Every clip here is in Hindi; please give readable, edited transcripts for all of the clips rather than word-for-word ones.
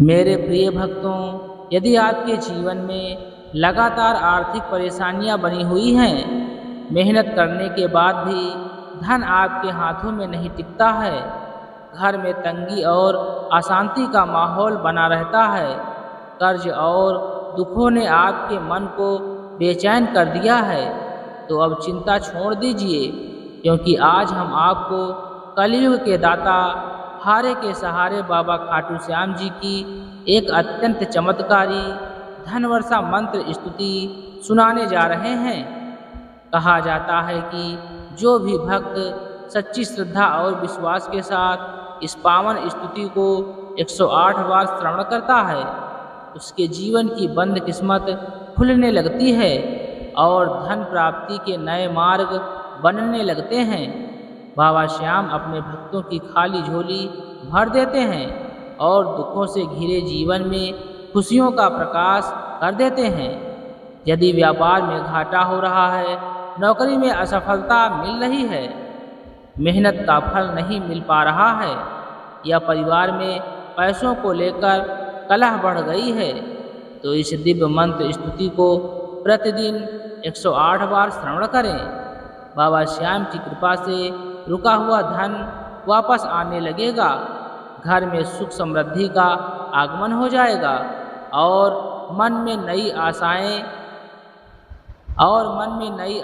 मेरे प्रिय भक्तों, यदि आपके जीवन में लगातार आर्थिक परेशानियां बनी हुई हैं, मेहनत करने के बाद भी धन आपके हाथों में नहीं टिकता है, घर में तंगी और अशांति का माहौल बना रहता है, कर्ज और दुखों ने आपके मन को बेचैन कर दिया है, तो अब चिंता छोड़ दीजिए, क्योंकि आज हम आपको कलयुग के दाता हारे के सहारे बाबा खाटू श्याम जी की एक अत्यंत चमत्कारी धनवर्षा मंत्र स्तुति सुनाने जा रहे हैं। कहा जाता है कि जो भी भक्त सच्ची श्रद्धा और विश्वास के साथ इस पावन स्तुति को 108 बार श्रवण करता है, उसके जीवन की बंद किस्मत खुलने लगती है और धन प्राप्ति के नए मार्ग बनने लगते हैं। बाबा श्याम अपने भक्तों की खाली झोली भर देते हैं और दुखों से घिरे जीवन में खुशियों का प्रकाश कर देते हैं। यदि व्यापार में घाटा हो रहा है, नौकरी में असफलता मिल रही है, मेहनत का फल नहीं मिल पा रहा है, या परिवार में पैसों को लेकर कलह बढ़ गई है, तो इस दिव्य मंत्र स्तुति को प्रतिदिन 108 बार श्रवण करें। बाबा श्याम की कृपा से रुका हुआ धन वापस आने लगेगा, घर में सुख समृद्धि का आगमन हो जाएगा और मन में नई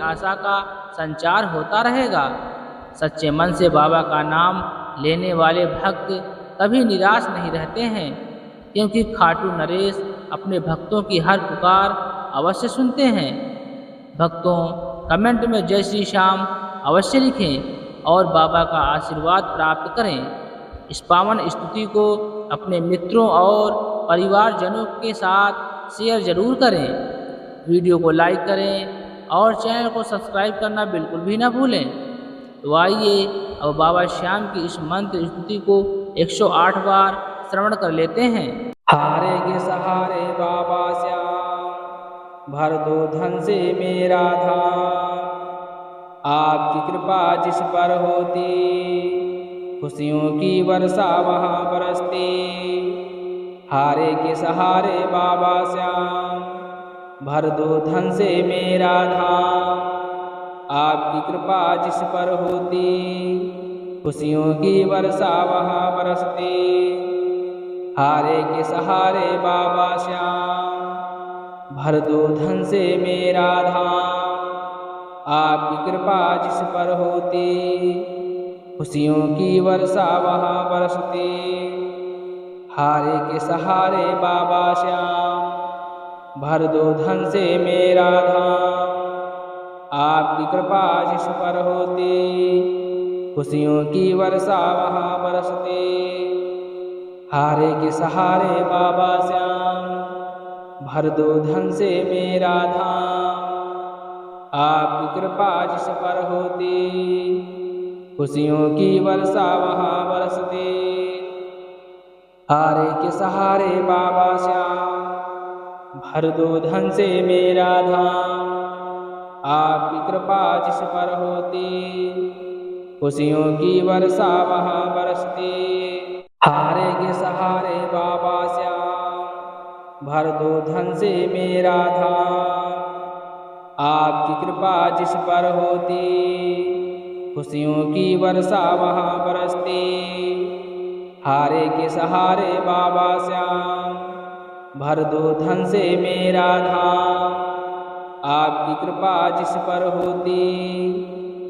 आशा का संचार होता रहेगा। सच्चे मन से बाबा का नाम लेने वाले भक्त कभी निराश नहीं रहते हैं, क्योंकि खाटू नरेश अपने भक्तों की हर पुकार अवश्य सुनते हैं। भक्तों, कमेंट में जय श्री श्याम अवश्य लिखें और बाबा का आशीर्वाद प्राप्त करें। इस पावन स्तुति को अपने मित्रों और परिवारजनों के साथ शेयर जरूर करें। वीडियो को लाइक करें और चैनल को सब्सक्राइब करना बिल्कुल भी ना भूलें। तो आइए अब बाबा श्याम की इस मंत्र स्तुति को 108 बार श्रवण कर लेते हैं। हारे के सहारे बाबा श्याम, भर दो धन से मेरा धाम, आपकी कृपा जिस पर होती, खुशियों की वर्षा वहाँ बरसती। हारे के सहारे बाबा श्याम, भर दो धन से मेरा धाम, आपकी कृपा जिस पर होती, खुशियों की वर्षा वहाँ बरसती। हारे के सहारे बाबा श्याम, भर दो धन से मेरा धाम, आपकी कृपा जिस पर होती, खुशियों की वर्षा वहाँ बरसती। हारे के सहारे बाबा श्याम, भर दो धन से मेरा धाम, आपकी कृपा जिस पर होती, खुशियों की वर्षा वहाँ बरसती। हारे के सहारे बाबा श्याम, भर दो धन से मेरा धाम, आपकी कृपा जिस पर होती, खुशियों की वर्षा वहाँ बरसती। हारे के सहारे बाबा श्याम, भर दो धन से मेरा धाम, आपकी कृपा जिस पर होती, खुशियों की वर्षा वहाँ बरसती। हारे के सहारे बाबा श्याम, भर दो धन से मेरा धाम, आपकी कृपा जिस पर होती, खुशियों की वर्षा वहाँ बरसती। हारे के सहारे बाबा श्याम, भर दो धन से मेरा धाम, आपकी कृपा जिस पर होती,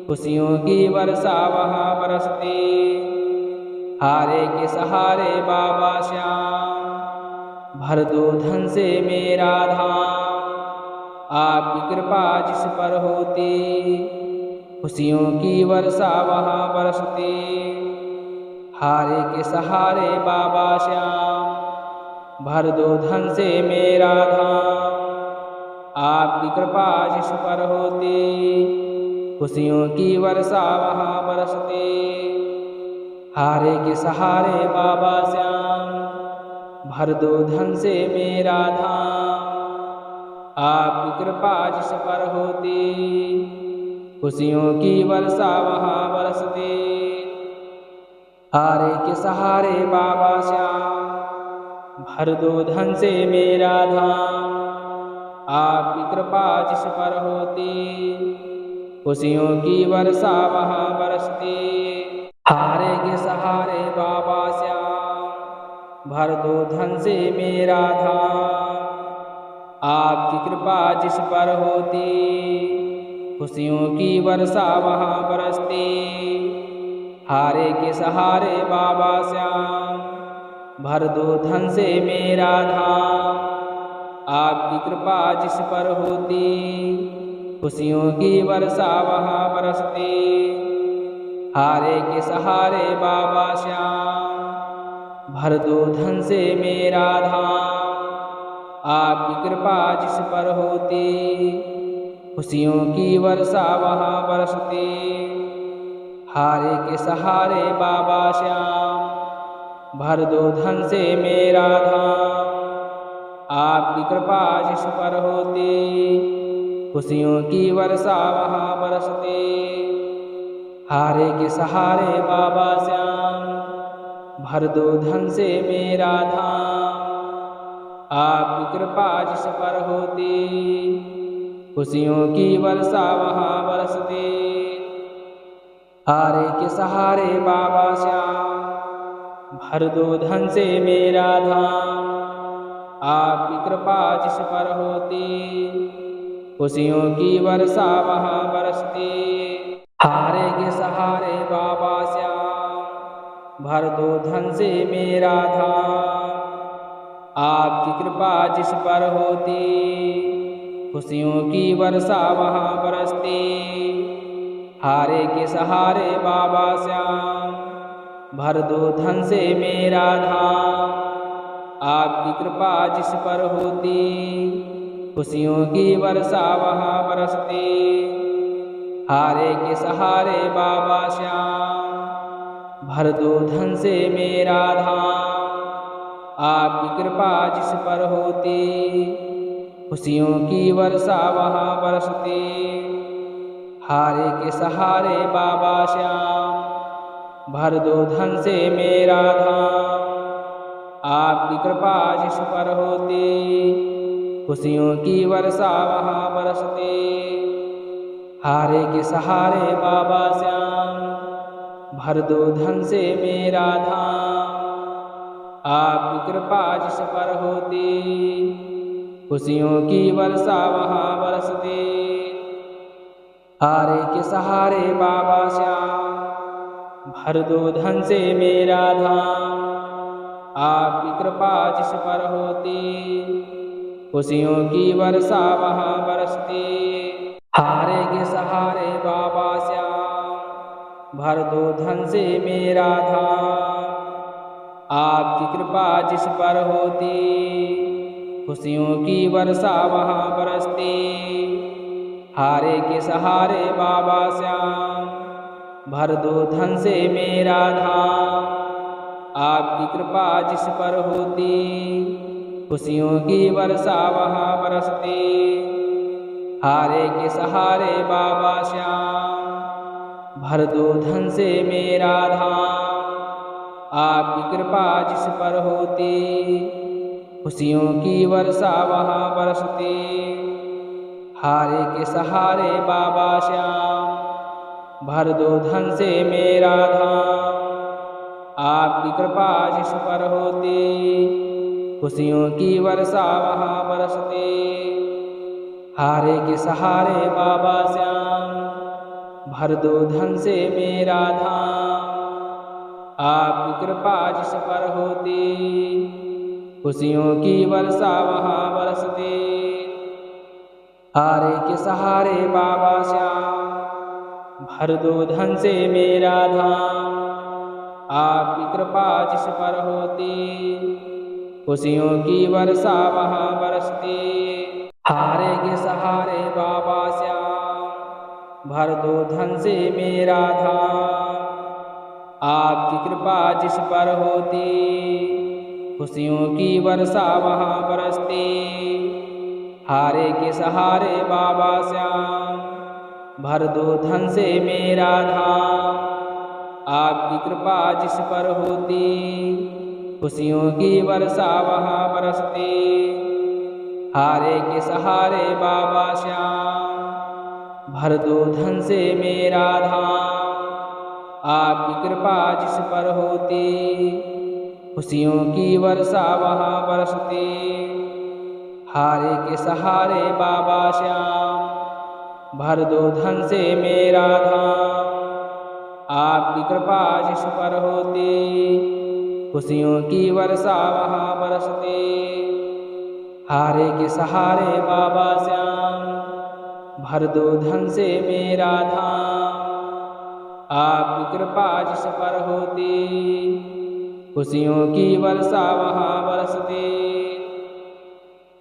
खुशियों की वर्षा वहाँ बरसती। हारे के सहारे बाबा श्याम, भर दो धन से मेरा धाम, आपकी कृपा जिस पर होती, खुशियों की वर्षा वहाँ बरसती। हारे के सहारे बाबा श्याम, भर दो धन से मेरा धाम, आपकी कृपा जिस पर होती, खुशियों की वर्षा वहाँ बरसती। हारे के सहारे बाबा श्याम, भर दो धन से मेरा धाम, आपकी कृपा जिस पर होती, खुशियों की वर्षा वहाँ बरसती। हारे के सहारे बाबा श्याम, भर दो धन से मेरा धाम। आपकी कृपा जिस पर होती, खुशियों की वर्षा वहाँ बरसती। हारे के सहारे बाबा श्याम, भर दो धन से मेरा धाम। आपकी कृपा जिस पर होती, खुशियों की वर्षा वहाँ बरसती। हारे के सहारे बाबा श्याम, भर दो धन से मेरा धाम। आपकी कृपा जिस पर होती, खुशियों की वर्षा वहाँ बरसती। हारे के सहारे बाबा श्याम, भर दो धन से मेरा धाम। आपकी कृपा जिस पर होती, खुशियों की वर्षा वहाँ बरसती। हारे के सहारे बाबा श्याम, भर दो धन से मेरा धाम। आपकी कृपा जिस पर होती, खुशियों की वर्षा वहाँ बरसती। हारे के सहारे बाबा श्याम, भर दो धन से मेरा धाम। आपकी कृपा जिस पर होती, खुशियों की वर्षा वहाँ बरसती। हारे के सहारे बाबा श्याम, भर दो धन से मेरा धाम। आपकी कृपा जिस पर होती, खुशियों की वर्षा वहाँ बरसती। हारे के सहारे बाबा श्याम, भर दो धन से मेरा धाम। आपकी कृपा जिस पर होती, खुशियों की वर्षा वहाँ बरसती। हारे के सहारे बाबा श्याम, भर दो धन से मेरा धाम। आपकी कृपा जिस पर होती, खुशियों की वर्षा वहाँ बरसती। हारे के सहारे बाबा श्याम, भर दो धन से मेरा धाम। आपकी कृपा जिस पर होती, खुशियों की वर्षा वहाँ बरसती। हारे के सहारे बाबा श्याम, भर दो धन से मेरा धाम। आपकी कृपा जिस पर होती, खुशियों की वर्षा वहाँ बरसती। हारे के सहारे बाबा श्याम, भर दो धन से मेरा धाम। आपकी कृपा जिस पर होती, खुशियों की वर्षा वहाँ बरसती। हारे के सहारे बाबा श्याम, भर दो धन से मेरा धाम। आपकी कृपा जिस पर होती, खुशियों की वर्षा वहाँ बरसती। हारे के सहारे बाबा श्याम, भर दो धन से मेरा धाम। आपकी कृपा जिस पर होती, खुशियों की वर्षा वहाँ बरसती। हारे के सहारे बाबा श्याम, भर दो धन से मेरा धाम। आपकी कृपा जिस पर होती, खुशियों की वर्षा वहाँ बरसती। हारे के सहारे बाबा श्याम, भर दो धन से मेरा धाम। आपकी कृपा जिस पर होती, खुशियों की वर्षा वहाँ बरसती। हारे के सहारे बाबा श्याम, भर दो धन से मेरा धाम। आपकी कृपा जिस पर होती, खुशियों की वर्षा वहाँ बरसती। हारे के सहारे बाबा श्याम, भर दो धन से मेरा धाम। आपकी कृपा जिस पर होती, खुशियों की वर्षा वहाँ बरसती। हारे के सहारे बाबा श्याम, भर दो धन से मेरा धाम। आपकी कृपा जिस पर होती, खुशियों की वर्षा वहाँ बरसती। हारे के सहारे बाबा श्याम, भर दो धन से मेरा धाम। आपकी कृपा जिस पर होती, खुशियों की वर्षा वहाँ बरसती। हारे के सहारे बाबा श्याम, भर दो धन से मेरा धाम। आपकी कृपा जिस पर होती, खुशियों की वर्षा वहाँ बरसती। हारे के सहारे बाबा श्याम, भर दो धन से मेरा धाम। आपकी कृपा जिस पर होती, खुशियों की वर्षा वहाँ बरसती। हारे के सहारे बाबा श्याम, भर दो धन से मेरा धाम। आपकी कृपा जिस पर होती, खुशियों की वर्षा वहाँ बरसती। हारे के सहारे बाबा श्याम, भर दो धन से मेरा धाम। आपकी कृपा जिस पर होती, खुशियों की वर्षा वहाँ बरसती।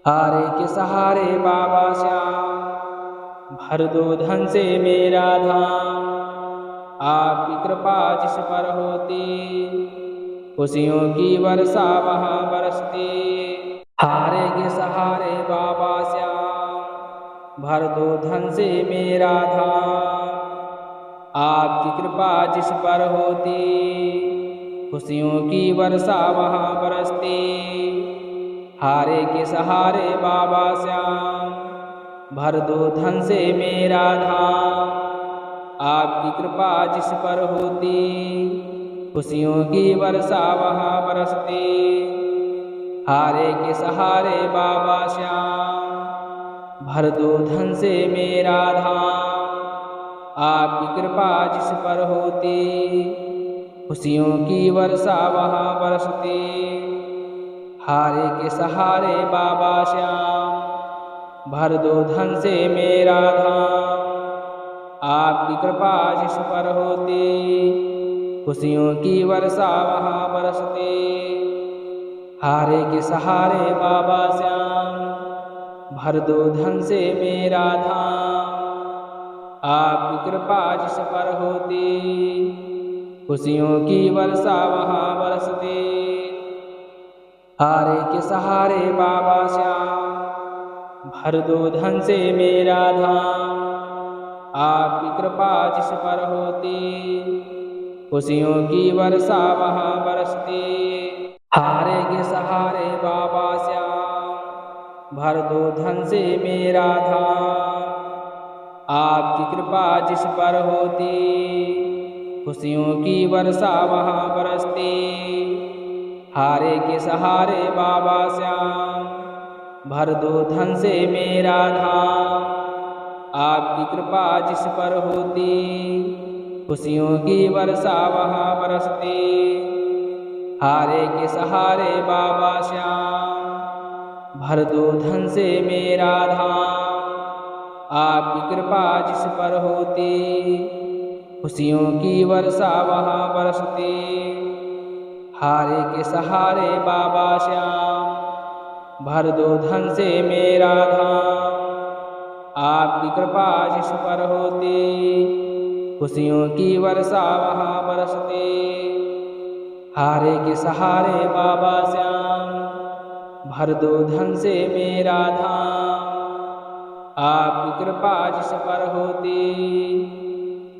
हारे के सहारे बाबा श्याम, भर दो धन से मेरा धाम। आपकी कृपा जिस पर होती, खुशियों की वर्षा वहाँ बरसती। हारे के सहारे बाबा श्याम, भर दो धन से मेरा धाम। आपकी कृपा जिस पर होती, खुशियों की वर्षा वहाँ बरसती। हारे के सहारे बाबा श्याम, भर दो धन से मेरा धाम। आपकी कृपा जिस पर होती, खुशियों की वर्षा वहाँ बरसती। हारे के सहारे बाबा श्याम, भर दो धन से मेरा धाम। आपकी कृपा जिस पर होती, खुशियों की वर्षा वहाँ बरसती। हारे के सहारे बाबा श्याम, भर दो धन से मेरा धाम। आपकी कृपा जिस पर होती, खुशियों की वर्षा वहाँ बरसती। हारे के सहारे बाबा श्याम, भर दो धन से मेरा धाम। आपकी कृपा जिस पर होती, खुशियों की वर्षा वहाँ बरसती। हारे के सहारे बाबा श्याम, भर दो धन से मेरा धाम। आपकी कृपा जिस पर होती, खुशियों की वर्षा वहाँ बरसती। हारे के सहारे बाबा श्याम, भर दो धन से मेरा धाम। आपकी कृपा जिस पर होती, खुशियों की वर्षा वहाँ बरसती। हारे के सहारे बाबा श्याम, भर दो धन से मेरा धाम। आपकी कृपा जिस पर होती, खुशियों की वर्षा वहाँ बरसती। हारे के सहारे बाबा श्याम, भर दो धन से मेरा धाम। आपकी कृपा जिस पर होती, खुशियों की वर्षा वहाँ बरसती। हारे के सहारे बाबा श्याम, भर दो धन से मेरा धाम। आपकी कृपा जिस पर होती, खुशियों की वर्षा वहाँ बरसती। हारे के सहारे बाबा श्याम, भर दो धन से मेरा धाम। आपकी कृपा जिस पर होती,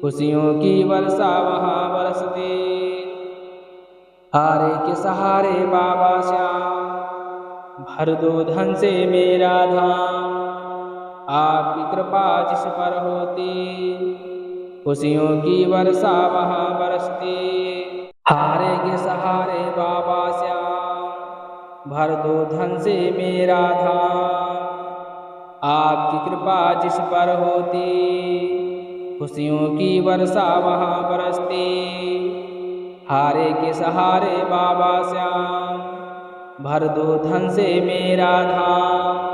खुशियों की वर्षा वहाँ बरसती। हारे के सहारे बाबा श्याम, भर दो धन से मेरा धाम। आपकी कृपा जिस पर होती, खुशियों की वर्षा वहाँ बरसती। हारे के सहारे बाबा श्याम, भर दो धन से मेरा धाम। आपकी कृपा जिस पर होती, खुशियों की वर्षा वहाँ बरसती। हारे के सहारे बाबा श्याम, भर दो धन से मेरा धाम।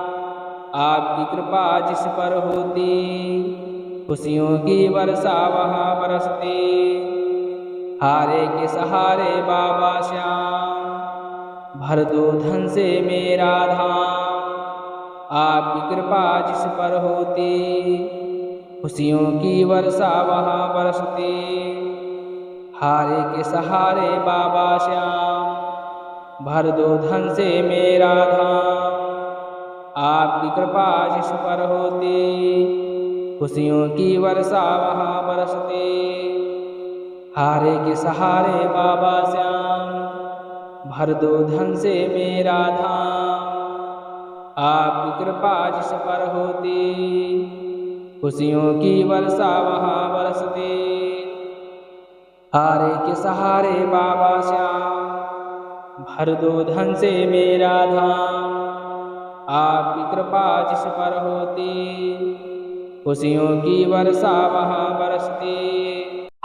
आपकी कृपा जिस पर होती, खुशियों की वर्षा वहाँ बरसती। हारे के सहारे बाबा श्याम, भर दो धन से मेरा धाम। आपकी कृपा जिस पर होती, खुशियों की वर्षा वहाँ बरसती। हारे के सहारे बाबा श्याम, भर दो धन से मेरा धाम। आपकी कृपा जिस पर होती, खुशियों की वर्षा वहाँ बरसती। हारे के सहारे बाबा श्याम, भर दो धन से मेरा धाम। आपकी कृपा जिस पर होती, खुशियों की वर्षा वहाँ बरसती। हारे के सहारे बाबा श्याम, भर दो धन से मेरा धाम। आपकी कृपा जिस पर होती, खुशियों की वर्षा वहाँ बरसती।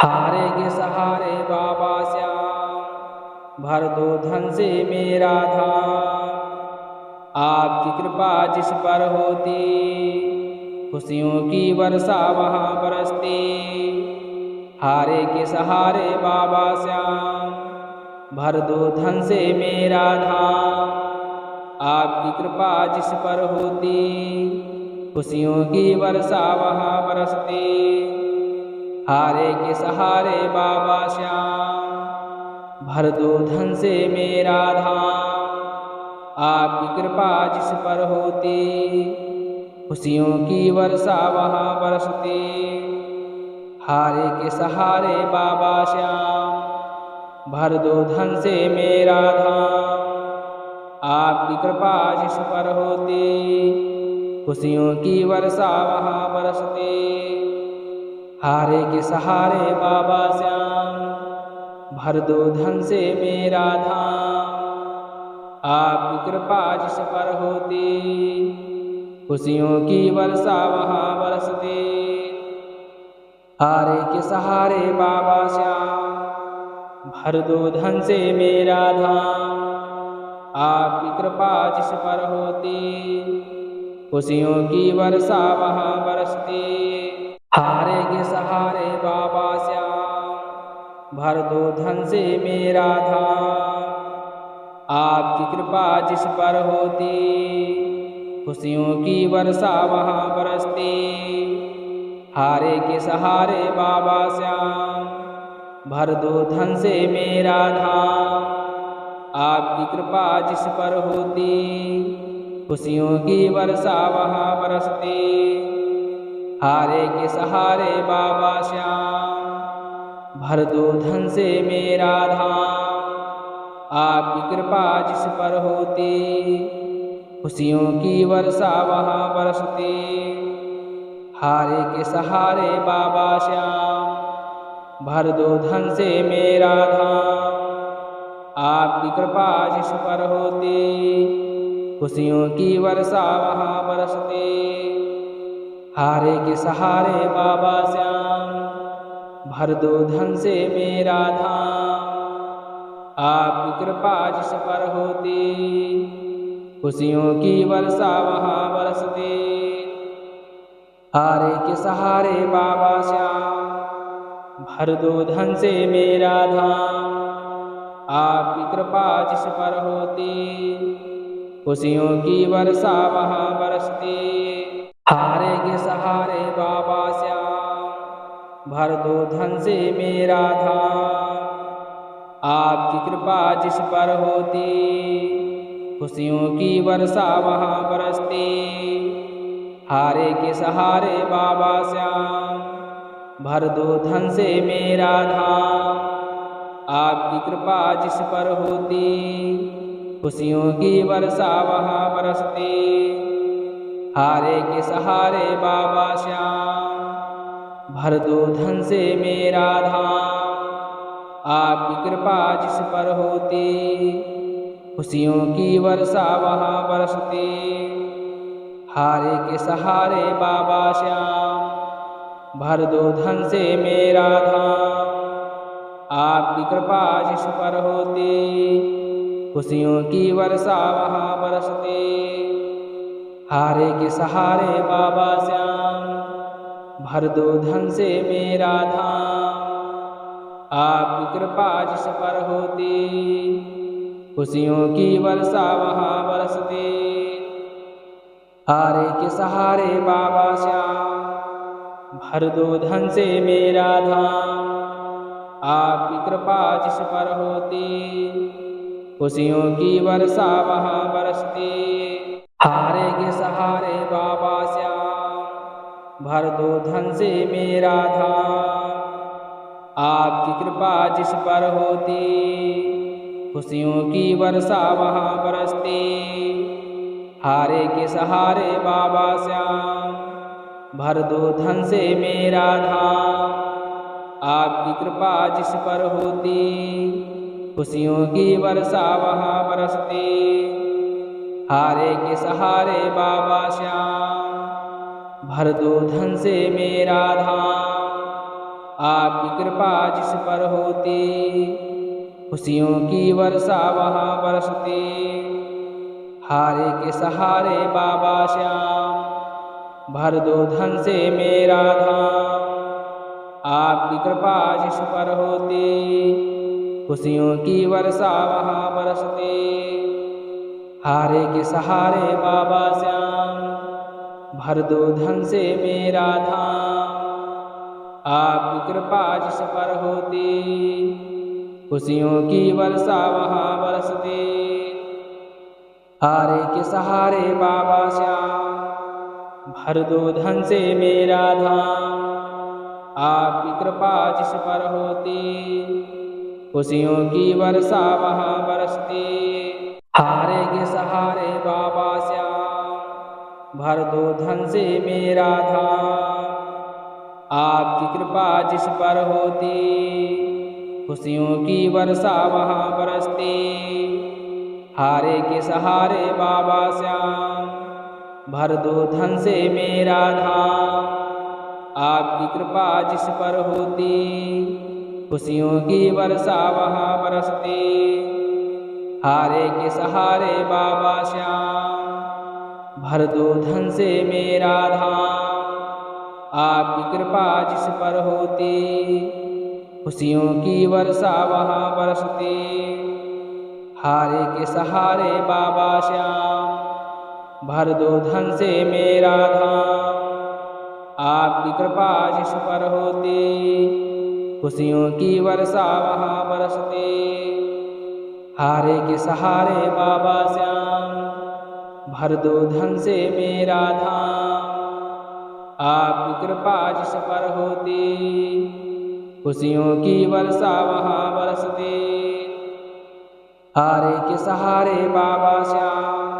हारे के सहारे बाबा श्याम, भर दो धन से मेरा धाम। आपकी कृपा जिस पर होती, खुशियों की वर्षा वहाँ बरसती। हारे के सहारे बाबा श्याम, भर दो धन से मेरा धाम। आपकी कृपा जिस पर होती, खुशियों की वर्षा वहाँ बरसती। हारे के सहारे बाबा श्याम, भर दो धन से मेरा धाम। आपकी कृपा जिस पर होती, खुशियों की वर्षा वहाँ बरसती। हारे के सहारे बाबा श्याम, भर दो धन से मेरा धाम। आपकी कृपा जिस पर होती, खुशियों की वर्षा वहाँ बरसती। हारे के सहारे बाबा श्याम, भर दो धन से मेरा धाम। आपकी कृपा जिस पर होती, खुशियों की वर्षा वहाँ बरसती। हारे के सहारे बाबा श्याम, भर दो धन से मेरा धाम। आपकी कृपा जिस पर होती, खुशियों की वर्षा वहाँ बरसती। हारे के सहारे बाबा श्याम, भर दो धन से मेरा धाम। आपकी कृपा जिस पर होती, खुशियों की वर्षा वहाँ बरसती। हारे के सहारे बाबा श्याम, भर दो धन से मेरा धाम। आपकी कृपा जिस पर होती, खुशियों की वर्षा वहाँ बरसती। हारे के सहारे बाबा श्याम, भर दो धन से मेरा धाम। आपकी कृपा जिस पर होती, खुशियों की वर्षा वहाँ बरसती। हारे के सहारे बाबा श्याम, भर दो धन से मेरा धाम। आपकी कृपा जिस पर होती, खुशियों की वर्षा वहाँ बरसती। हारे के सहारे बाबा श्याम, भर दो धन से मेरा धाम। आपकी कृपा जिस पर होती, खुशियों की वर्षा वहाँ बरसती। हारे के सहारे बाबा श्याम, भर दो धन से मेरा धाम। आपकी कृपा जिस पर होती, खुशियों की वर्षा वहाँ बरसती। हारे के सहारे बाबा श्याम, भर दो धन से मेरा धाम। आपकी कृपा जिस पर होती, खुशियों की वर्षा वहाँ बरसती। हारे के सहारे बाबा श्याम, भर दो धन से मेरा धाम। आपकी कृपा जिस पर होती, खुशियों की वर्षा वहाँ बरसती। हारे के सहारे बाबा श्याम, भर दो धन से मेरा धाम। आपकी कृपा जिस पर होती, खुशियों की वर्षा वहाँ बरसती। हारे के सहारे बाबा श्याम, भर दो धन से मेरा धाम। आपकी कृपा जिस पर होती, खुशियों की वर्षा वहाँ बरसती। हारे के सहारे बाबा श्याम, भर दो धन से मेरा धाम। आपकी कृपा जिस पर होती, खुशियों की वर्षा वहाँ बरसती। हारे के सहारे बाबा श्याम, भर दो धन से मेरा धाम। आपकी कृपा जिस पर होती, खुशियों की वर्षा वहाँ बरसती। हारे के सहारे बाबा श्याम, भर दो धन से मेरा धाम। आपकी कृपा जिस पर होती, खुशियों की वर्षा वहाँ बरसती। हारे के सहारे बाबा श्याम, भर दो धन से मेरा धाम। आपकी कृपा जिस पर होती, खुशियों की वर्षा वहाँ बरसती। हारे के सहारे बाबा श्याम, भर दो धन से मेरा धाम। आपकी कृपा जिस पर होती, खुशियों की वर्षा वहाँ बरसती। हारे के सहारे बाबा श्याम, भर दो धन से मेरा धाम। आपकी कृपा जिस पर होती, खुशियों की वर्षा वहाँ बरसती। हारे के सहारे बाबा श्याम, भर दो धन से मेरा धाम। आपकी कृपा जिस पर होती, खुशियों की वर्षा वहाँ बरसती। हारे के सहारे बाबा श्याम, भर दो धन से मेरा धाम। आपकी कृपा जिस पर होती, खुशियों की वर्षा वहाँ बरसती। हारे के सहारे बाबा श्याम, भर दो धन से मेरा धाम। आपकी कृपा जिस पर होती, खुशियों की वर्षा वहाँ बरसती। हारे के सहारे बाबा श्याम, भर दो धन से मेरा धाम। आपकी कृपा जिस पर होती, खुशियों की वर्षा वहाँ बरसती। हारे के सहारे बाबा श्याम, भर दो धन से मेरा धाम। आपकी कृपा जिस पर होती, खुशियों की वर्षा वहाँ बरसती। हारे के सहारे बाबा श्याम, भर दो धन से मेरा धाम। आपकी कृपा जिस पर होती, खुशियों की वर्षा वहाँ बरसती। हारे के सहारे बाबा श्याम, भर दो धन से मेरा धाम। आपकी कृपा जिस पर होती, खुशियों की वर्षा वहाँ बरसती। हारे के सहारे बाबा श्याम,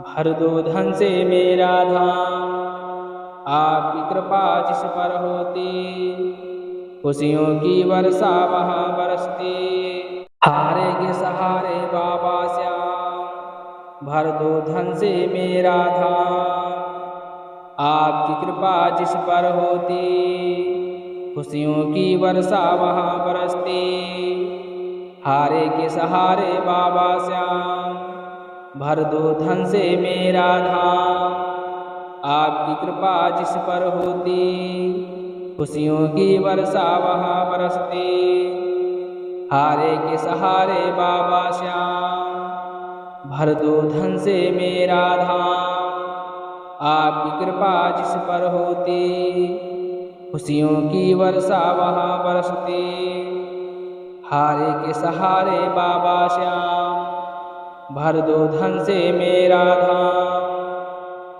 भर दो धन से मेरा धाम। आपकी कृपा जिस पर होती, खुशियों की वर्षा वहाँ बरसती। हारे के सहारे बाबा श्याम, भर दो धन से मेरा धाम। आपकी कृपा जिस पर होती, खुशियों की वर्षा वहाँ बरसती। हारे के सहारे बाबा श्याम, भर दो धन से मेरा धाम। आपकी कृपा जिस पर होती, खुशियों की वर्षा वहाँ बरसती। हारे के सहारे बाबा श्याम, भर दो धन से मेरा धाम। आपकी कृपा जिस पर होती, खुशियों की वर्षा वहाँ बरसती। हारे के सहारे बाबा श्याम, भर दो धन से मेरा धाम।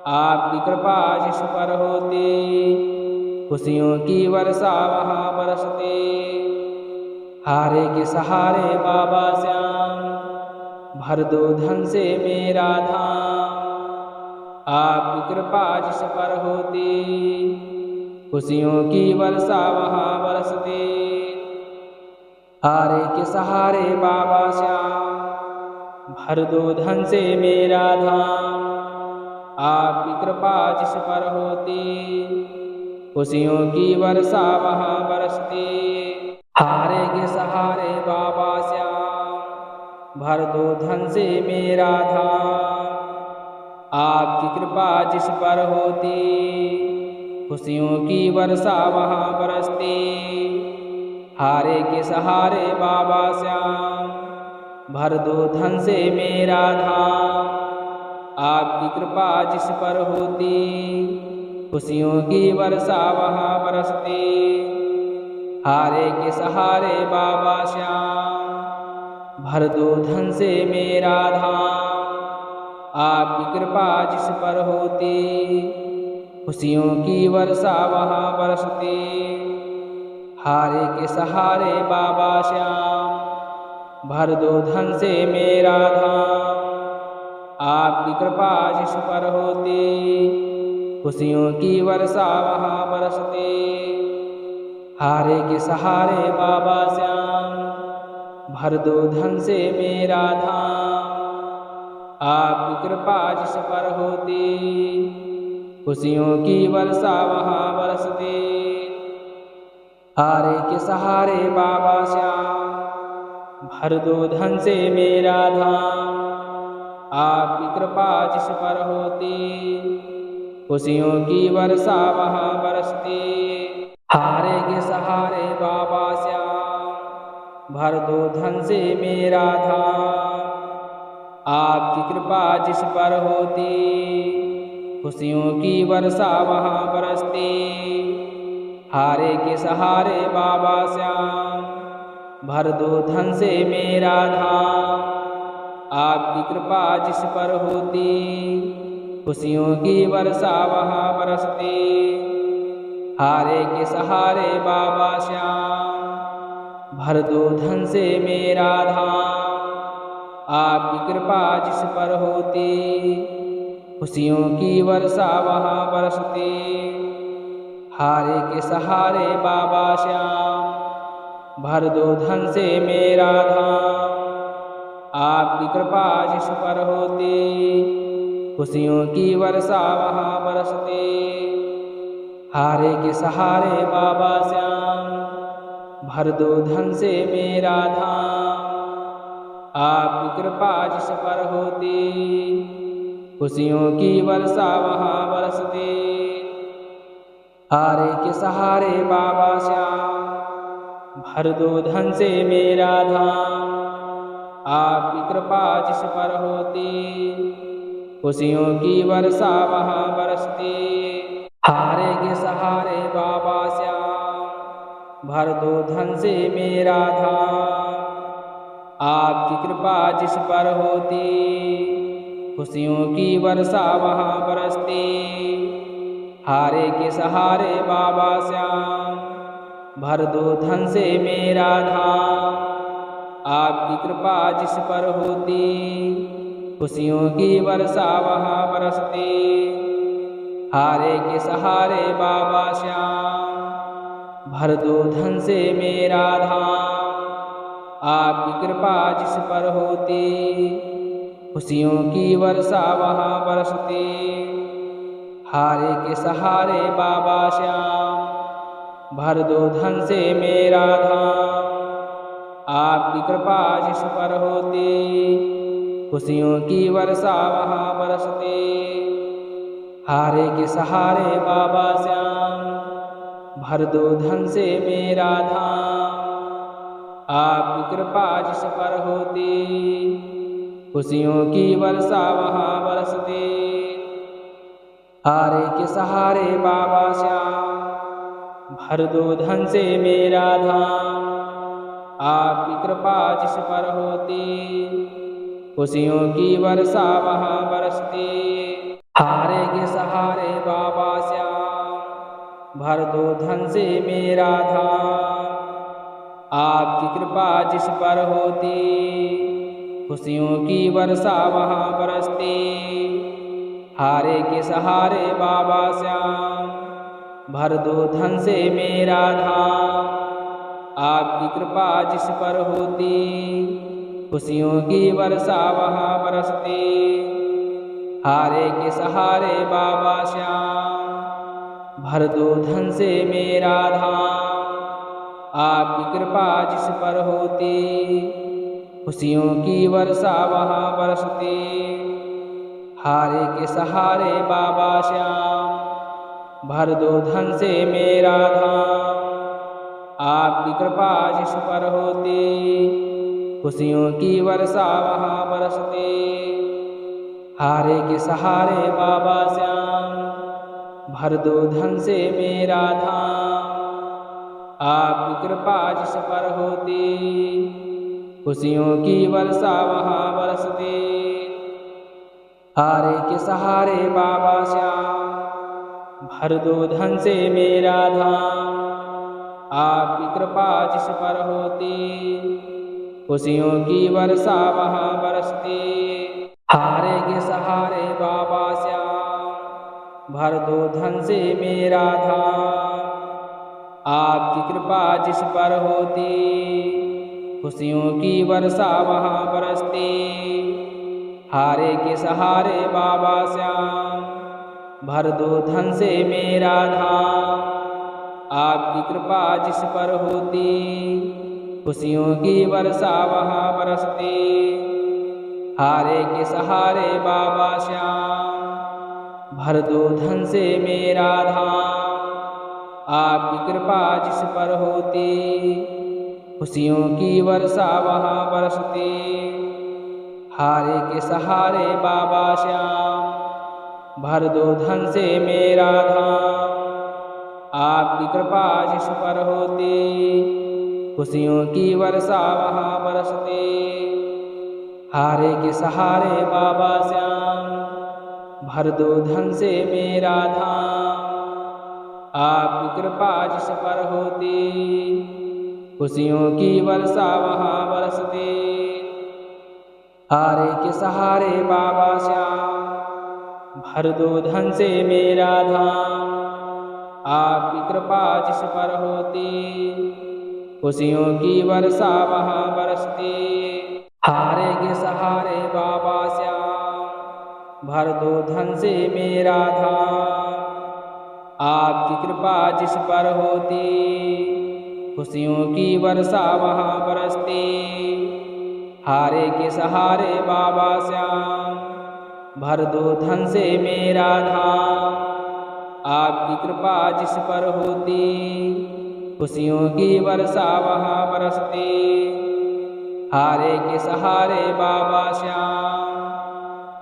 आपकी कृपा जिस पर होती, खुशियों की वर्षा वहाँ बरसती। हारे के सहारे बाबा श्याम, भर दो धन से मेरा धाम। आपकी कृपा जिस पर होती, खुशियों की वर्षा वहाँ बरसती। हारे के सहारे बाबा श्याम, भर दो धन से मेरा धाम। आपकी कृपा जिस पर होती, खुशियों की वर्षा वहाँ बरसती। हारे के सहारे बाबा श्याम, भर दो धन से मेरा धाम। आपकी कृपा जिस पर होती, खुशियों की वर्षा वहाँ बरसती। हारे के सहारे बाबा श्याम, भर दो धन से मेरा धाम। आपकी कृपा जिस पर होती, खुशियों की वर्षा वहाँ बरसती। हारे के सहारे बाबा श्याम, भर दो धन से मेरा धाम। आपकी कृपा जिस पर होती, खुशियों की वर्षा वहाँ बरसती। हारे के सहारे बाबा श्याम, भर दो धन से मेरा धाम। आपकी कृपा जिस पर होती, खुशियों की वर्षा वहाँ बरसती। हारे के सहारे बाबा श्याम, भर दो धन से मेरा धाम। आपकी कृपा जिस पर होती, खुशियों की वर्षा वहाँ बरसती। हारे के सहारे बाबा श्याम, भर दो धन से मेरा धाम। आपकी कृपा जिस पर होती, खुशियों की वर्षा वहाँ बरसती। हारे के सहारे बाबा श्याम, भर दो धन से मेरा धाम। आपकी कृपा जिस पर होती, खुशियों की वर्षा वहाँ बरसती। हारे के सहारे बाबा श्याम, भर दो धन से मेरा धाम। आपकी कृपा जिस पर होती, खुशियों की वर्षा वहाँ बरसती। हारे के सहारे बाबा श्याम, भर दो धन से मेरा धाम। आपकी कृपा जिस पर होती, खुशियों की वर्षा वहाँ बरसती। हारे के सहारे बाबा श्याम, भर दो धन से मेरा धाम। आपकी कृपा जिस पर होती, खुशियों की वर्षा वहाँ बरसती। हारे के सहारे बाबा श्याम, भर दो धन से मेरा धाम। आपकी कृपा जिस पर होती, खुशियों की वर्षा वहाँ बरसती। हारे के सहारे बाबा श्याम, भर दो धन से मेरा धाम। आपकी कृपा जिस पर होती, खुशियों की वर्षा वहाँ बरसती। हारे के सहारे बाबा श्याम, भर दो धन से मेरा धाम। आपकी कृपा जिस पर होती, खुशियों की वर्षा वहाँ बरसती। हारे के सहारे बाबा श्याम, भर दो धन से मेरा धाम। आपकी कृपा जिस पर होती, खुशियों की वर्षा वहाँ बरसती। हारे के सहारे बाबा श्याम, भर दो धन से मेरा धाम। आपकी कृपा जिस पर होती, खुशियों की वर्षा वहाँ बरसती। हारे के सहारे बाबा श्याम, भर दो धन से मेरा धाम। आपकी कृपा जिस पर होती, खुशियों की वर्षा वहाँ बरसती। हारे के सहारे बाबा श्याम, भर दो धन से मेरा धाम। आपकी कृपा जिस पर होती, खुशियों की वर्षा वहाँ बरसती। हारे के सहारे बाबा श्याम, भर दो धन से मेरा धाम। आपकी कृपा जिस पर होती, खुशियों की वर्षा वहाँ बरसती। हारे के सहारे बाबा श्याम, भर दो धन से मेरा धाम। आपकी कृपा जिस पर होती, खुशियों की वर्षा वहाँ बरसती। हारे के सहारे बाबा श्याम, भर दो धन से मेरा धाम। आपकी कृपा जिस पर होती, खुशियों की वर्षा वहाँ बरसती। हारे के सहारे बाबा श्याम, भर दो धन से मेरा धाम। आपकी कृपा जिस पर होती, खुशियों की वर्षा वहाँ बरसती। हारे के सहारे बाबा श्याम, भर दो धन से मेरा धाम। आपकी कृपा जिस पर होती, खुशियों की वर्षा वहाँ बरसती। हारे के सहारे बाबा श्याम, भर दो धन से मेरा धाम। आपकी कृपा जिस पर होती, खुशियों की वर्षा वहाँ बरसती। हारे के सहारे बाबा श्याम, भर दो धन से मेरा धाम। आपकी कृपा जिस पर होती, खुशियों की वर्षा वहाँ बरसती। हारे के सहारे बाबा श्याम, भर दो धन से मेरा धाम। आपकी कृपा जिस पर होती, खुशियों की वर्षा वहाँ बरसती। हारे के सहारे बाबा श्याम, भर दो धन से मेरा धाम। आपकी कृपा जिस पर होती, खुशियों की वर्षा वहाँ बरसती। हारे के सहारे बाबा श्याम, भर दो धन से मेरा धाम। आपकी कृपा जिस पर होती, खुशियों की वर्षा वहाँ बरसती। हारे के सहारे बाबा श्याम, भर दो धन से मेरा धाम। आपकी कृपा जिस पर होती, खुशियों की वर्षा वहाँ बरसती। हारे के सहारे बाबा श्याम, भर दो धन से मेरा धाम। आपकी कृपा जिस पर होती, खुशियों की वर्षा वहाँ बरसती। हारे के सहारे बाबा श्याम, भर दो धन से मेरा धाम। आपकी कृपा जिस पर होती, खुशियों की वर्षा वहाँ बरसती। हारे के सहारे बाबा श्याम, भर दो धन से मेरा धाम। आपकी कृपा जिस पर होती, खुशियों की वर्षा वहाँ बरसती। हारे के सहारे बाबा श्याम, भर दो धन से मेरा धाम। आपकी कृपा जिस पर होती, खुशियों की वर्षा वहाँ बरसती। हारे के सहारे बाबा श्याम,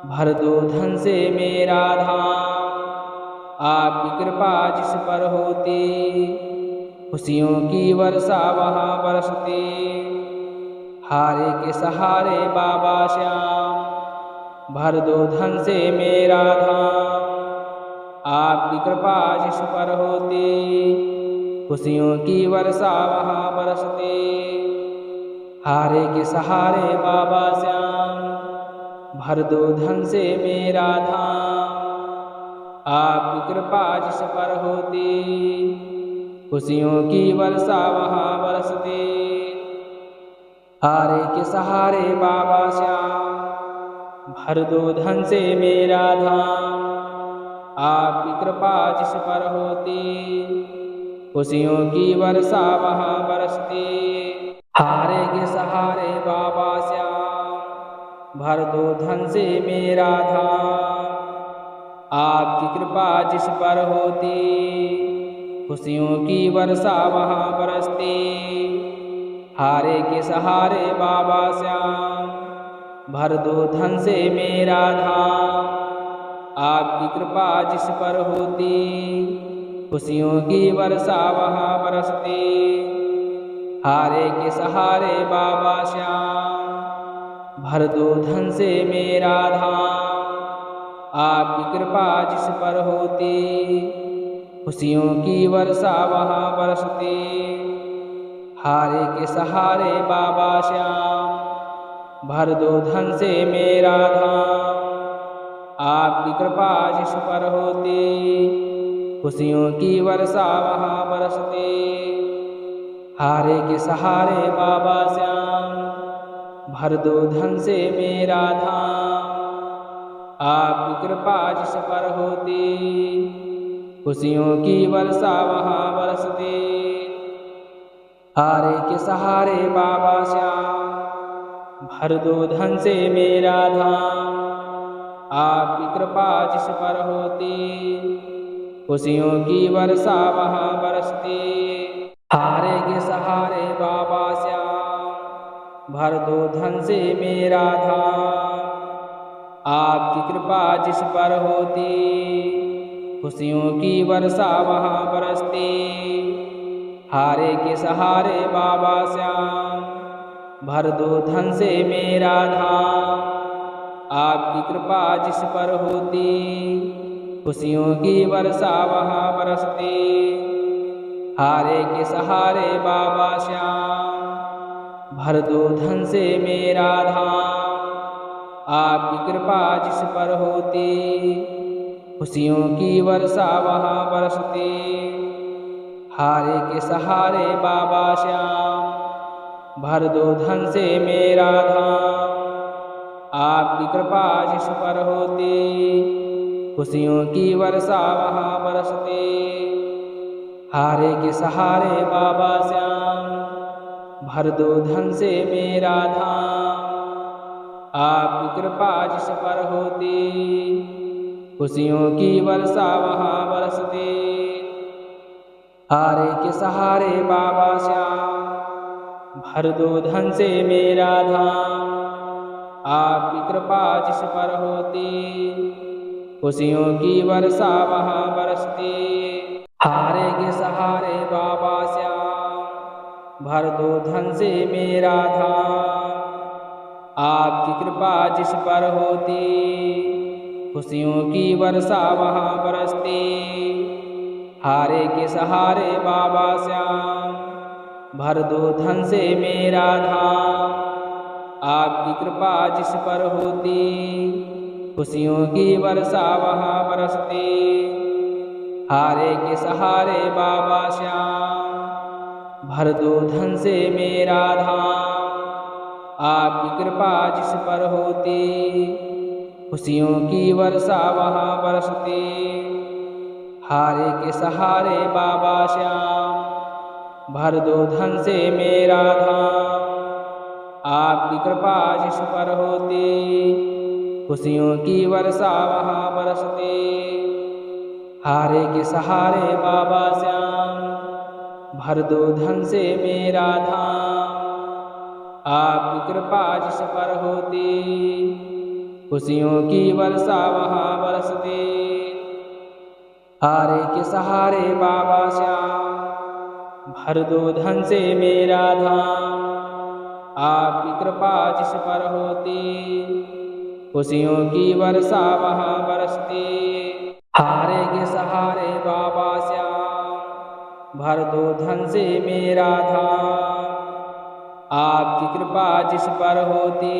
भर दो धन से मेरा धाम। आपकी कृपा जिस पर होती, खुशियों की वर्षा वहाँ बरसती। हारे के सहारे बाबा श्याम, भर दो धन से मेरा धाम। आपकी कृपा जिस पर होती, खुशियों की वर्षा वहाँ बरसती। हारे के सहारे बाबा श्याम, भर दो धन से मेरा धाम। आपकी कृपा जिस पर होती, खुशियों की वर्षा वहाँ बरसती। हारे के सहारे बाबा श्याम, भर दो धन से मेरा धाम। आपकी कृपा जिस पर होती, खुशियों की वर्षा वहाँ बरसती। हारे के सहारे बाबा श्याम, भर दो धन से मेरा धाम। आपकी कृपा जिस पर होती, खुशियों की वर्षा वहाँ बरसती। हारे के सहारे बाबा श्याम, भर दो धन से मेरा धाम। आपकी कृपा जिस पर होती, खुशियों की वर्षा वहाँ बरसती। हारे के सहारे बाबा श्याम, भर दो धन से मेरा धाम। आपकी कृपा जिस पर होती, खुशियों की वर्षा वहाँ बरसती। हारे के सहारे बाबा श्याम, भर दो धन से मेरा धाम। आपकी कृपा जिस पर होती, खुशियों की वर्षा वहाँ बरसती। हारे के सहारे बाबा श्याम, भर दो धन से मेरा धाम। आपकी कृपा जिस पर होती, खुशियों की वर्षा वहाँ बरसती। हारे के सहारे बाबा श्याम, भर दो धन से मेरा धाम। आपकी कृपा जिस पर होती, खुशियों की वर्षा वहाँ बरसती। हारे के सहारे बाबा श्याम, भर दो धन से मेरा धाम। आपकी कृपा जिस पर होती, खुशियों की वर्षा वहाँ बरसती। हारे के सहारे बाबा श्याम, भर दो धन से मेरा धाम। आपकी कृपा जिस पर होती, खुशियों की वर्षा वहाँ बरसती। हारे के सहारे बाबा श्याम, भर दो धन से मेरा धाम। आपकी कृपा जिस पर होती, खुशियों की वर्षा वहाँ बरसती। हारे के सहारे बाबा श्याम, भर दो धन से मेरा धाम। आपकी कृपा जिस पर होती, खुशियों की वर्षा वहाँ बरसती। हारे के सहारे बाबा श्याम, भर दो धन से मेरा धाम। आपकी कृपा जिस पर होती, खुशियों की वर्षा वहाँ बरसती। हारे के सहारे बाबा श्याम, भर दो धन से मेरा धाम। आपकी कृपा जिस पर होती, खुशियों की वर्षा वहाँ बरसती। हारे के सहारे बाबा श्याम, भर दो धन से मेरा धाम। आपकी कृपा जिस पर होती, खुशियों की वर्षा वहाँ बरसती। हारे के सहारे बाबा श्याम, भर दो धन से मेरा धाम। आपकी कृपा जिस पर होती, खुशियों की वर्षा वहाँ बरसती। हारे के सहारे बाबा श्याम, भर दो धन से मेरा धाम। आपकी कृपा जिस पर होती, खुशियों की वर्षा वहाँ बरसती। हारे के सहारे बाबा श्याम, भर दो धन से मेरा धाम। आपकी कृपा जिस पर होती, खुशियों की वर्षा वहाँ बरसती। हारे के सहारे बाबा श्याम, भर दो धन से मेरा धाम। आपकी कृपा जिस पर होती, खुशियों की वर्षा वहाँ बरसती। हारे के सहारे बाबा श्याम, भर दो धन से मेरा धाम। आपकी कृपा जिस पर होती, खुशियों की वर्षा वहाँ बरसती। हारे के सहारे बाबा श्याम, भर दो धन से मेरा धाम। आपकी कृपा जिस पर होती,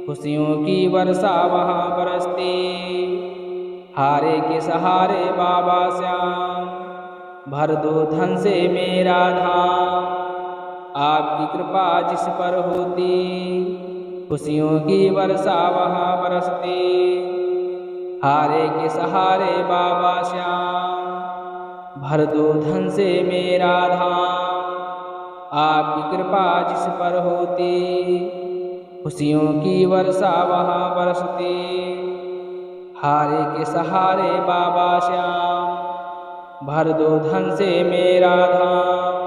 खुशियों की वर्षा वहाँ बरसती। हारे के सहारे बाबा श्याम, भर दो धन से मेरा धाम। आपकी कृपा जिस पर होती, खुशियों की वर्षा वहाँ बरसती। हारे के सहारे बाबा श्याम, भर दो धन से मेरा धाम। आपकी कृपा जिस पर होती, खुशियों की वर्षा वहाँ बरसती। हारे के सहारे बाबा श्याम, भर दो धन से मेरा धाम।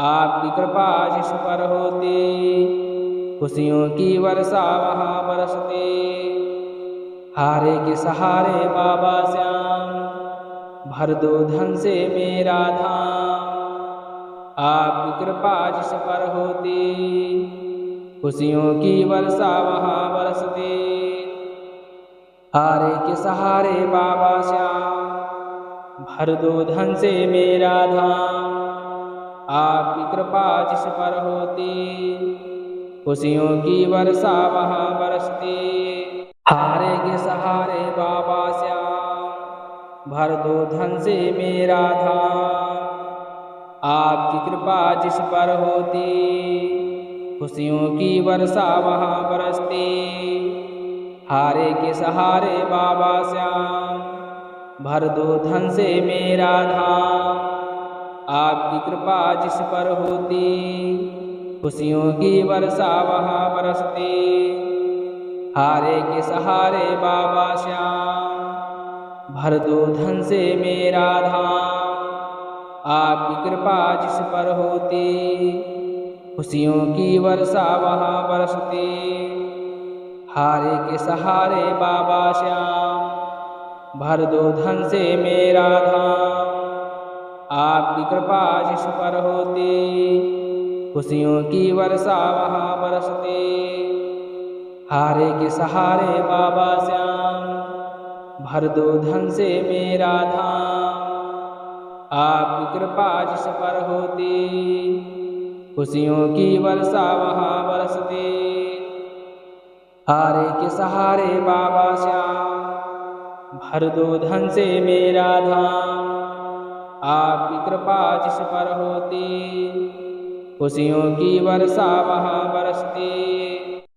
आपकी कृपा जिस पर होती, खुशियों की वर्षा वहाँ बरसती। हारे के सहारे बाबा श्याम, भर दो धन से मेरा धाम। आपकी कृपा जिस पर होती, खुशियों की वर्षा वहाँ बरसती। हारे के सहारे बाबा श्याम, भर दो धन से मेरा धाम। आपकी कृपा जिस पर होती, खुशियों की वर्षा वहाँ बरसती। हारे के सहारे बाबा श्याम, भर दो धन से मेरा धाम। आपकी कृपा जिस पर होती, खुशियों की वर्षा वहाँ बरसती। हारे के सहारे बाबा श्याम, भर दो धन से मेरा धाम। आपकी कृपा जिस पर होती, खुशियों की वर्षा वहाँ बरसती। हारे के सहारे बाबा श्याम, भर दो धन से मेरा धाम। आपकी कृपा जिस पर होती, खुशियों की वर्षा वहाँ बरसती। हारे के सहारे बाबा श्याम, भर दो धन से मेरा धाम। आपकी कृपा जिस पर होती, खुशियों की वर्षा वहाँ बरसती। हारे के सहारे बाबा श्याम, भर दो धन से मेरा धाम। आपकी कृपा जिस पर होती, खुशियों की वर्षा वहाँ बरसती। हारे के सहारे बाबा श्याम, भर दो धन से मेरा धाम। आपकी कृपा जिस पर होती, खुशियों की वर्षा वहाँ बरसती।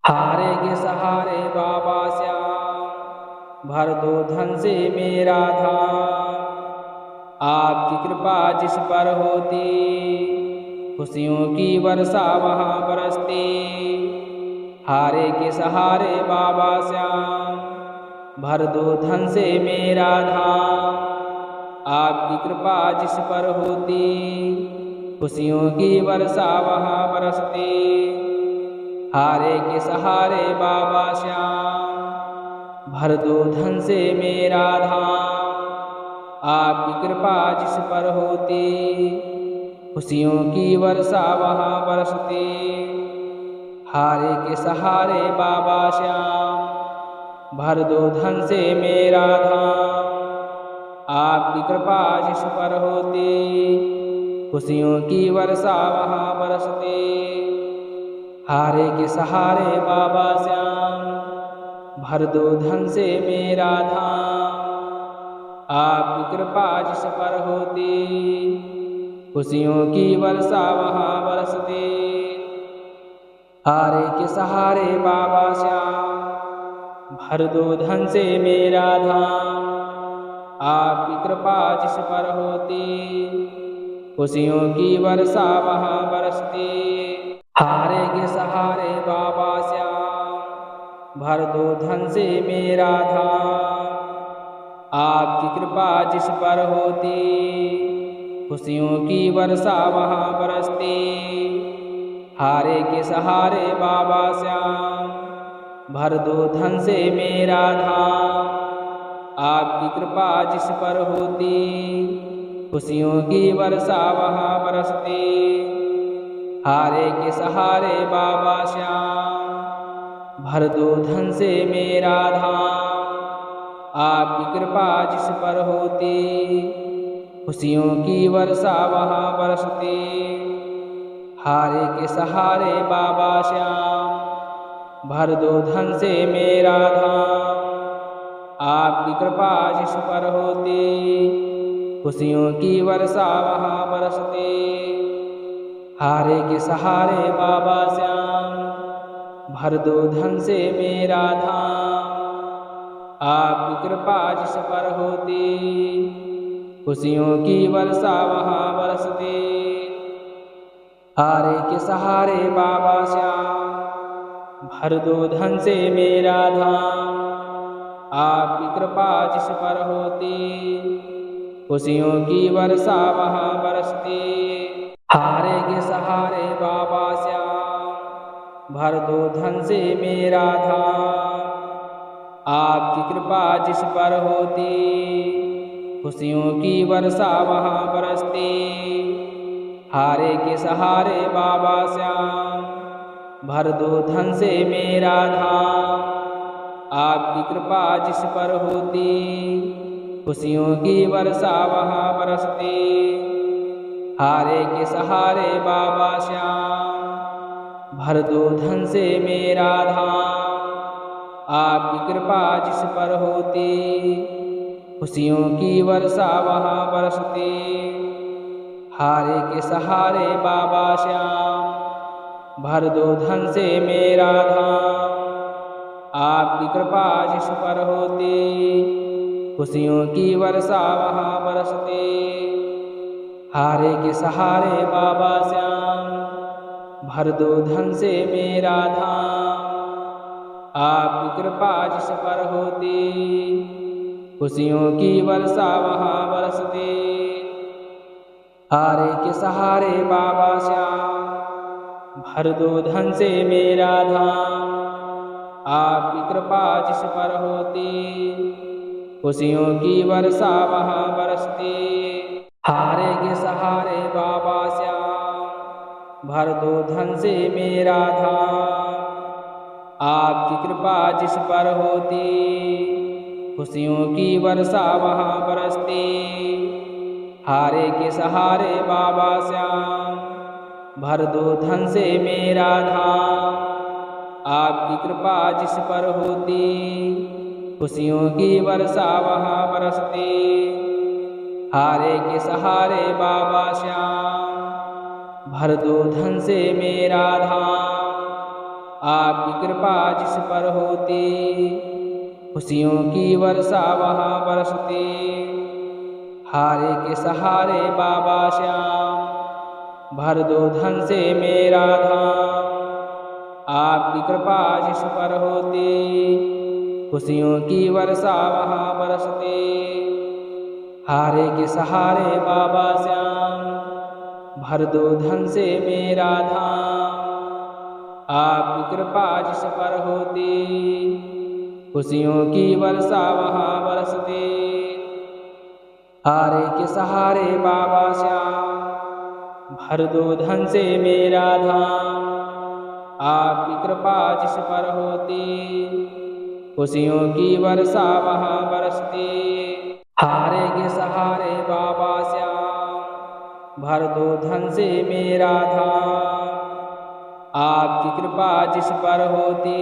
हारे के सहारे बाबा श्याम, भर दो धन से मेरा धाम। आपकी कृपा जिस पर होती, खुशियों की वर्षा वहाँ बरसती। हारे के सहारे बाबा श्याम, भर दो धन से मेरा धाम। आपकी कृपा जिस पर होती, खुशियों की वर्षा वहाँ बरसती। हारे के सहारे बाबा श्याम, भर दो धन से मेरा धाम। आपकी कृपा जिस पर होती, खुशियों की वर्षा वहाँ बरसती। हारे के सहारे बाबा श्याम, भर दो धन से मेरा धाम। आपकी कृपा जिस पर होती, खुशियों की वर्षा वहाँ बरसती। हारे के सहारे बाबा श्याम, भर दो धन से मेरा धाम। आपकी कृपा जिस पर होती, खुशियों की वर्षा वहाँ बरसती। हारे के सहारे बाबा श्याम, भर दो धन से मेरा धाम। आपकी कृपा जिस पर होती, खुशियों की वर्षा वहाँ बरसती। हारे के सहारे बाबा श्याम, भर दो धन से मेरा धाम। आपकी कृपा जिस पर होती, खुशियों की वर्षा वहाँ बरसती। हारे के सहारे बाबा श्याम, भर दो धन से मेरा धाम। आपकी कृपा जिस पर होती, खुशियों की वर्षा वहाँ बरसती। हारे के सहारे बाबा श्याम, भर दो धन से मेरा धाम। आपकी कृपा जिस पर होती, खुशियों की वर्षा वहाँ बरसती। हारे के सहारे बाबा श्याम, भर दो धन से मेरा धाम। आपकी कृपा जिस पर होती, खुशियों की वर्षा वहाँ बरसती। हारे के सहारे बाबा श्याम, भर दो धन से मेरा धाम। आपकी कृपा जिस पर होती, खुशियों की वर्षा वहाँ बरसती। हारे के सहारे बाबा श्याम, भर दो धन से मेरा धाम। आपकी कृपा जिस पर होती, खुशियों की वर्षा वहाँ बरसती। हारे के सहारे बाबा श्याम, भर दो धन से मेरा धाम। आपकी कृपा जिस पर होती, खुशियों की वर्षा वहाँ बरसती। हारे के सहारे बाबा श्याम, भर दो धन से मेरा धाम। आपकी कृपा जिस पर होती, खुशियों की वर्षा वहाँ बरसती। हारे के सहारे बाबा श्याम, भर दो धन से मेरा धाम। आपकी कृपा जिस पर होती, खुशियों की वर्षा वहाँ बरसती। हारे के सहारे बाबा श्याम, भर दो धन से मेरा धाम। आपकी कृपा जिस पर होती, खुशियों की वर्षा वहाँ बरसती। हारे के सहारे बाबा श्याम, भर दो धन से मेरा धाम। आपकी कृपा जिस पर होती, खुशियों की वर्षा वहाँ बरसती। हारे के सहारे बाबा श्याम, भर दो धन से मेरा धाम। आपकी कृपा जिस पर होती, खुशियों की वर्षा वहाँ बरसती। हारे के सहारे बाबा श्याम, भर दो धन से मेरा धाम। आपकी कृपा जिस पर होती, खुशियों की वर्षा वहाँ बरसती। हारे के सहारे बाबा श्याम, भर दो धन से मेरा धाम। आपकी कृपा जिस पर होती, खुशियों की वर्षा वहाँ बरसती। हारे के सहारे बाबा श्याम, भर दो धन से मेरा धाम। आपकी कृपा जिस पर होती, खुशियों की वर्षा वहाँ बरसती। हारे के सहारे बाबा श्याम, भर दो धन से मेरा धाम। आपकी कृपा जिस पर होती, खुशियों की वर्षा वहाँ बरसती। हारे के सहारे बाबा श्याम, भर दो धन से मेरा धाम। आपकी कृपा जिस पर होती, खुशियों की वर्षा वहाँ बरसती। हारे के सहारे बाबा श्याम, भर दो धन से मेरा धाम। आपकी कृपा जिस पर होती, खुशियों की वर्षा वहाँ बरसती। हारे के सहारे बाबा श्याम, भर दो धन से मेरा धाम। आपकी कृपा जिस पर होती,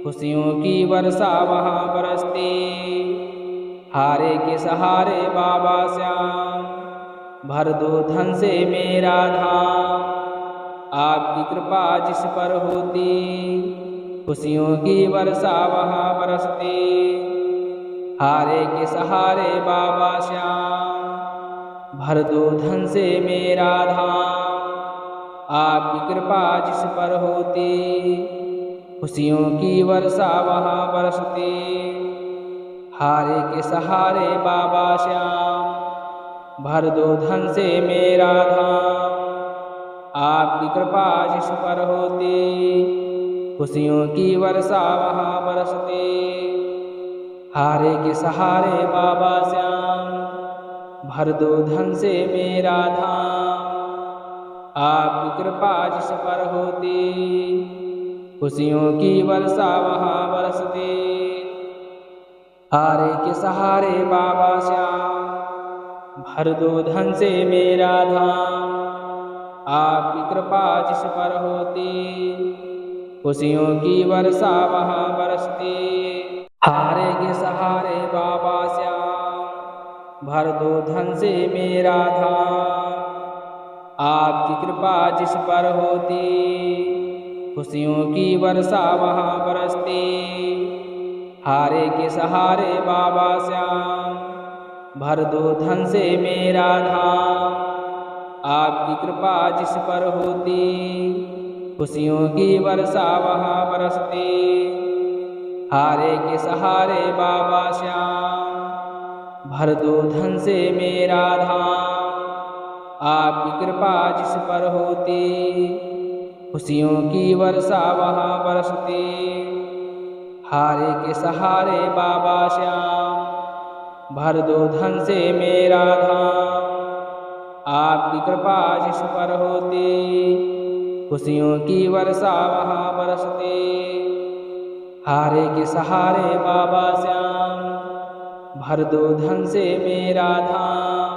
खुशियों की वर्षा वहाँ बरसती। हारे के सहारे बाबा श्याम, भर दो धन से मेरा धाम। आपकी कृपा जिस पर होती, खुशियों की वर्षा वहाँ बरसती। हारे के सहारे बाबा श्याम, भर दो धन से मेरा धाम। आपकी कृपा जिस पर होती, खुशियों की वर्षा वहाँ बरसती। हारे के सहारे बाबा श्याम, भर दो धन से मेरा धाम। आपकी कृपा जिस पर होती, खुशियों की वर्षा वहाँ बरसती। हारे के सहारे बाबा श्याम, भर दो धन से मेरा धाम। आपकी कृपा जिस पर होती, खुशियों की वर्षा वहाँ बरसती। हारे के सहारे बाबा श्याम, भर दो धन से मेरा धाम। आपकी कृपा जिस पर होती, खुशियों की वर्षा वहाँ बरसती। हारे के सहारे बाबा श्याम, भर दो धन से मेरा धाम। आपकी कृपा जिस पर होती, खुशियों की वर्षा वहाँ बरसती। हारे के सहारे बाबा श्याम, भर दो धन से मेरा धाम। आपकी कृपा जिस पर होती, खुशियों की वर्षा वहाँ बरसती। हारे के सहारे बाबा श्याम, भर दो धन से मेरा धाम। आपकी कृपा जिस पर होती, खुशियों की वर्षा वहाँ बरसती। हारे के सहारे बाबा श्याम, भर दो धन से मेरा धाम। आपकी कृपा जिस पर होती, खुशियों की वर्षा वहाँ बरसती। हारे के सहारे बाबा श्याम, भर दो धन से मेरा धाम।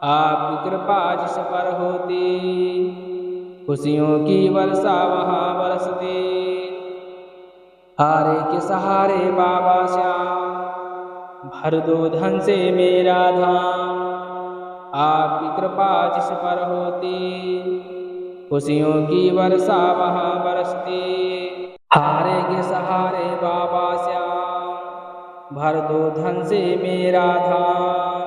आपकी कृपा जिस पर होती, खुशियों की वर्षा वहाँ बरसती। हारे के सहारे बाबा श्याम, भर दो धन से मेरा धाम। आपकी कृपा जिस पर होती, खुशियों की वर्षा वहाँ बरसती। हारे के सहारे बाबा श्याम, भर दो धन से मेरा धाम।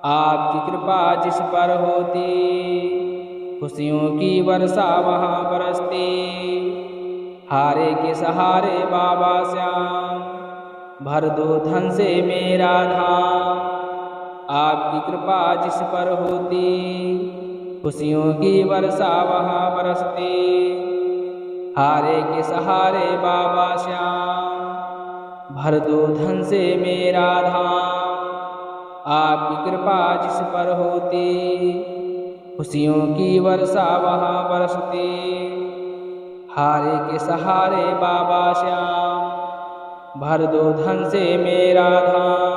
आपकी कृपा जिस पर होती, खुशियों की वर्षा वहाँ बरसती। हारे के सहारे बाबा श्याम, भर दो धन से मेरा धाम। आपकी कृपा जिस पर होती, खुशियों की वर्षा वहाँ बरसती। हारे के सहारे बाबा श्याम, भर दो धन से मेरा धाम। आपकी कृपा जिस पर होती, खुशियों की वर्षा वहाँ बरसती। हारे के सहारे बाबा श्याम, भर दो धन से मेरा धाम।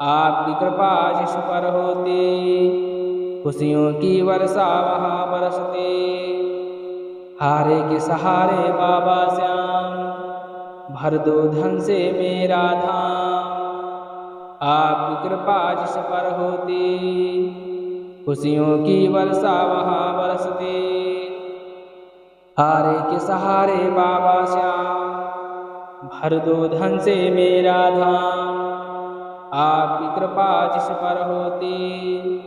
आपकी कृपा जिस पर होती, खुशियों की वर्षा वहाँ बरसती। हारे के सहारे बाबा श्याम, भर दो धन से मेरा धाम। आपकी कृपा जिस पर होती, खुशियों की वर्षा वहाँ बरसती। हारे के सहारे बाबा श्याम, भर दो धन से मेरा धाम। आपकी कृपा जिस पर होती,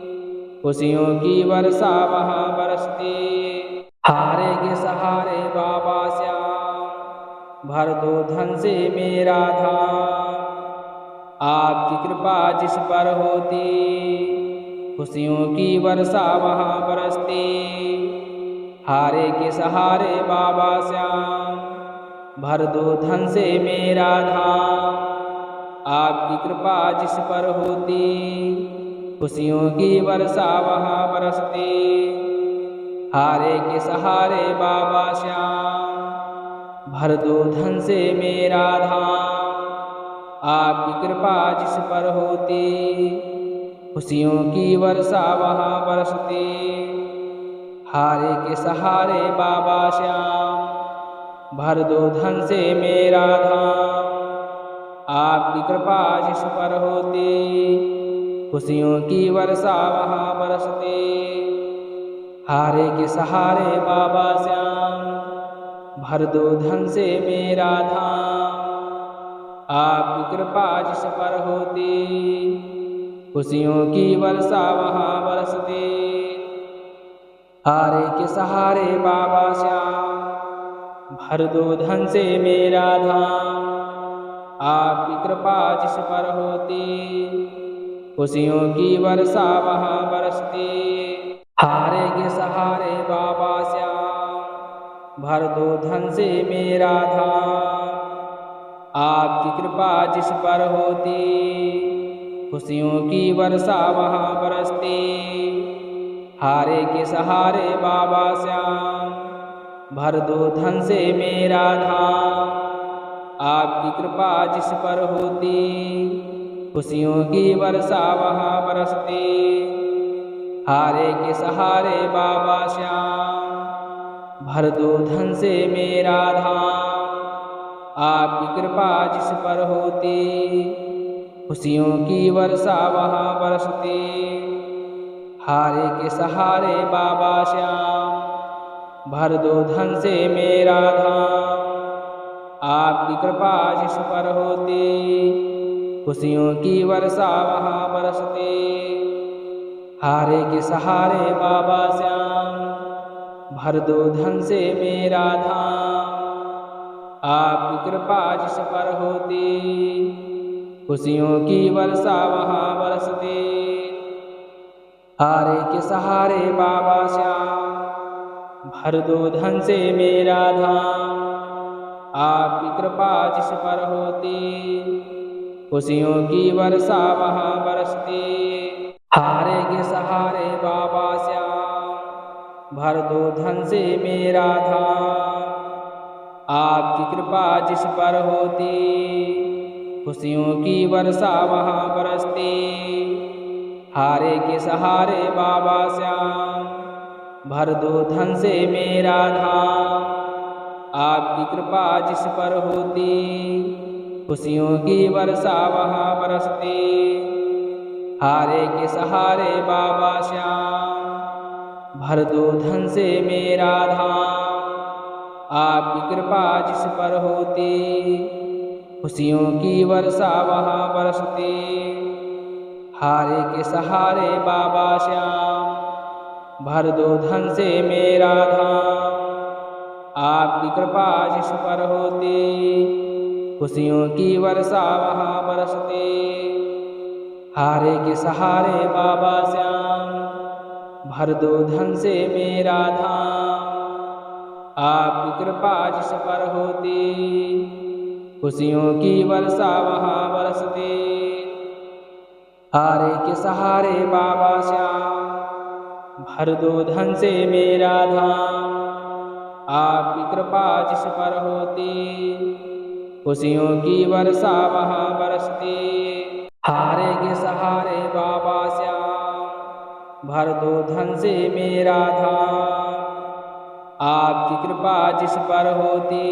खुशियों की वर्षा वहाँ बरसती। हारे के सहारे बाबा श्याम, भर दो धन से मेरा धाम। आपकी कृपा जिस पर होती, खुशियों की वर्षा वहाँ बरसती। हारे के सहारे बाबा श्याम, भर दो धन से मेरा धाम। आपकी कृपा जिस पर होती, खुशियों की वर्षा वहाँ बरसती। हारे के सहारे बाबा श्याम, भर दो धन से मेरा धाम। आपकी कृपा जिस पर होती, खुशियों की वर्षा वहाँ बरसती। हारे के सहारे बाबा श्याम, भर दो धन से मेरा धाम। आपकी कृपा जिस पर होती, खुशियों की वर्षा वहाँ बरसती। हारे के सहारे बाबा श्याम, भर दो धन से मेरा धाम। आपकी कृपा जिस पर होती, खुशियों की वर्षा वहाँ बरसती। हारे के सहारे बाबा श्याम, भर दो धन से मेरा धाम। आपकी कृपा जिस पर होती, खुशियों की वर्षा वहाँ बरसती। हारे के सहारे बाबा श्याम, भर दो धन से मेरा धाम। आपकी कृपा जिस पर होती, खुशियों की वर्षा वहाँ बरसती। हारे के सहारे बाबा श्याम, भर दो धन से मेरा धाम। आपकी कृपा जिस पर होती, खुशियों की वर्षा वहाँ बरसती। हारे के सहारे बाबा श्याम, भर दो धन से मेरा धाम। आपकी कृपा जिस पर होती, खुशियों की वर्षा वहाँ बरसती। हारे के सहारे बाबा श्याम, भर दो धन से मेरा धाम। आपकी कृपा जिस पर होती, खुशियों की वर्षा वहाँ बरसती। हारे के सहारे बाबा श्याम, भर दो धन से मेरा धाम। आपकी कृपा जिस पर होती, खुशियों की वर्षा वहाँ बरसती। हारे के सहारे बाबा श्याम, भर दो धन से मेरा धाम। आपकी कृपा जिस पर होती, खुशियों की वर्षा वहाँ बरसती। हारे के सहारे बाबा श्याम, भर दो धन से मेरा धाम। आपकी कृपा जिस पर होती, खुशियों की वर्षा वहाँ बरसती। हारे के सहारे बाबा श्याम, भर दो धन से मेरा धाम। आपकी कृपा जिस पर होती, खुशियों की वर्षा वहाँ बरसती। हारे के सहारे बाबा श्याम, भर दो धन से मेरा धाम। आपकी कृपा जिस पर होती, खुशियों की वर्षा वहाँ बरसती। हारे के सहारे बाबा श्याम, भर दो धन से मेरा धाम। आपकी कृपा जिस पर होती, खुशियों की वर्षा वहाँ बरसती। हारे के सहारे बाबा श्याम, भर दो धन से मेरा धाम। आपकी कृपा जिस पर होती, खुशियों की वर्षा वहाँ बरसती। हारे के सहारे बाबा श्याम, भर दो धन से मेरा धाम। आपकी कृपा जिस पर होती, खुशियों की वर्षा वहाँ बरसती। हारे के सहारे बाबा श्याम, भर दो धन से मेरा धाम। आपकी कृपा जिस पर होती,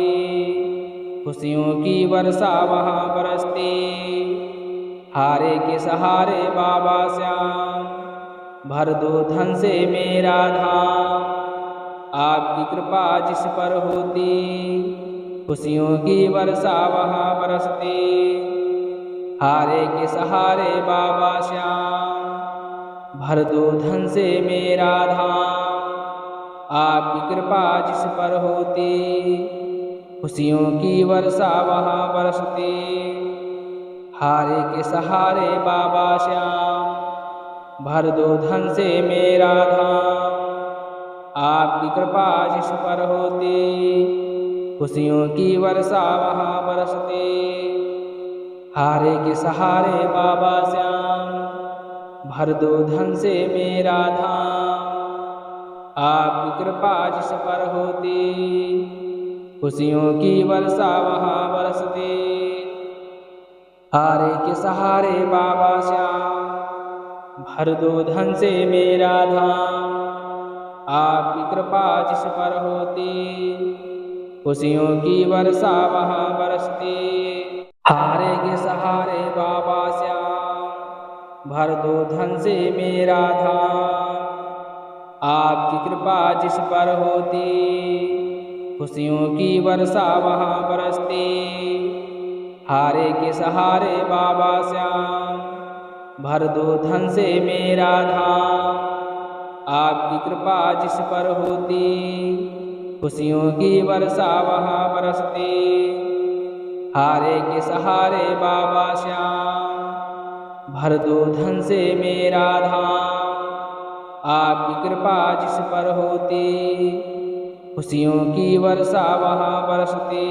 खुशियों की वर्षा वहाँ बरसती। हारे के सहारे बाबा श्याम, भर दो धन से मेरा धाम। आपकी कृपा जिस पर होती, खुशियों की वर्षा वहाँ बरसती। हारे के सहारे बाबा श्याम, भर दो धन से मेरा धाम। आपकी कृपा जिस पर होती, खुशियों की वर्षा वहाँ बरसती। हारे के सहारे बाबा श्याम, भर दो धन से मेरा धाम। आपकी कृपा जिस पर होती, खुशियों की वर्षा वहाँ बरसती। हारे के सहारे बाबा श्याम, भर दो धन से मेरा धाम। आपकी कृपा जिस पर होती, खुशियों की वर्षा वहाँ बरसती। हारे के सहारे बाबा श्याम, भर दो धन से मेरा धाम। आपकी कृपा जिस पर होती, खुशियों की वर्षा वहाँ बरसती। हारे के सहारे बाबा श्याम, भर दो धन से मेरा धाम। आपकी कृपा जिस पर होती, खुशियों की वर्षा वहाँ बरसती। हारे के सहारे बाबा श्याम, भर दो धन से मेरा धाम। आपकी कृपा जिस पर होती, खुशियों की वर्षा वहाँ बरसती। हारे के सहारे बाबा श्याम, भर दो धन से मेरा धाम। आपकी कृपा जिस पर होती, खुशियों की वर्षा वहाँ बरसती।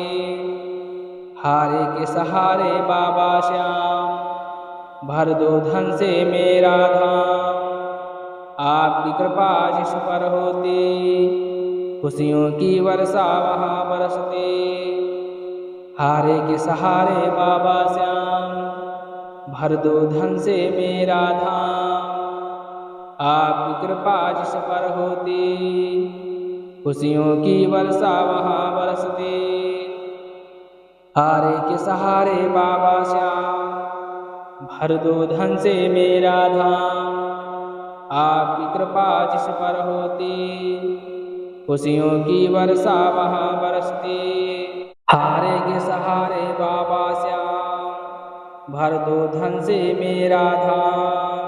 हारे के सहारे बाबा श्याम, भर दो धन से मेरा धाम। आपकी कृपा जिस पर होती, खुशियों की वर्षा वहाँ बरसती। हारे के सहारे बाबा श्याम, भर दो धन से मेरा धाम। आपकी कृपा जिस पर होती, खुशियों की वर्षा वहाँ बरसती। हारे के सहारे बाबा श्याम, भर दो धन से मेरा धाम। आपकी कृपा जिस पर होती, खुशियों की वर्षा वहाँ बरसती। हारे के सहारे बाबा श्याम, भर दो धन से मेरा धाम।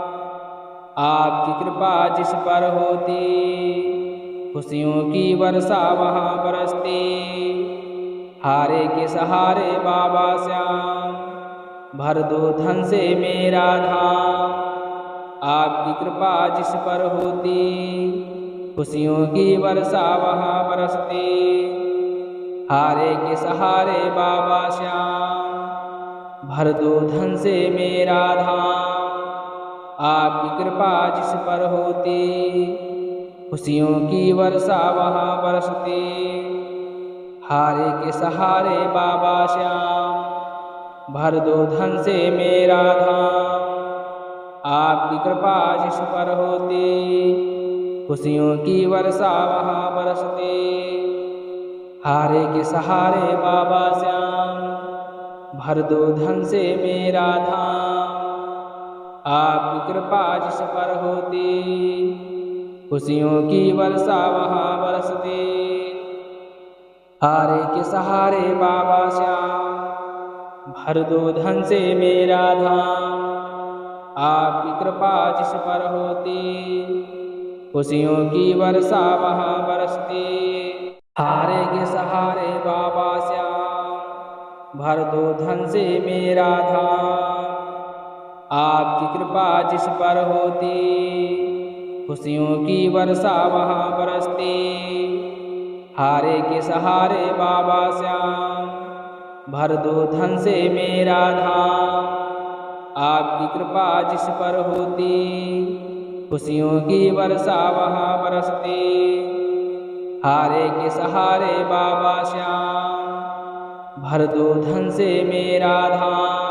आपकी कृपा जिस पर होती, खुशियों की वर्षा वहाँ बरसती। हारे के सहारे बाबा श्याम, भर दो धन से मेरा धाम। आपकी कृपा जिस पर होती, खुशियों की वर्षा वहाँ बरसती। हारे के सहारे बाबा श्याम, भर दो धन से मेरा धाम। आपकी कृपा जिस पर होती, खुशियों की वर्षा वहाँ बरसती। हारे के सहारे बाबा श्याम, भर दो धन से मेरा धाम। आपकी कृपा जिस पर होती, खुशियों की वर्षा वहाँ बरसती। हारे के सहारे बाबा श्याम, भर दो धन से मेरा धाम। आपकी कृपा जिस पर होती, खुशियों की वर्षा वहाँ बरसती। हारे के सहारे बाबा श्याम, भर दो धन से मेरा धाम। आपकी कृपा जिस पर होती, खुशियों की वर्षा वहाँ बरसती। हारे के सहारे बाबा श्याम, भर दो धन से मेरा धाम। आपकी कृपा जिस पर होती, खुशियों की वर्षा वहाँ बरसती। हारे के सहारे बाबा श्याम, भर दो धन से मेरा धाम। आपकी कृपा जिस पर होती, खुशियों की वर्षा वहाँ बरसती। हारे के सहारे बाबा श्याम, भर दो धन से मेरा धाम।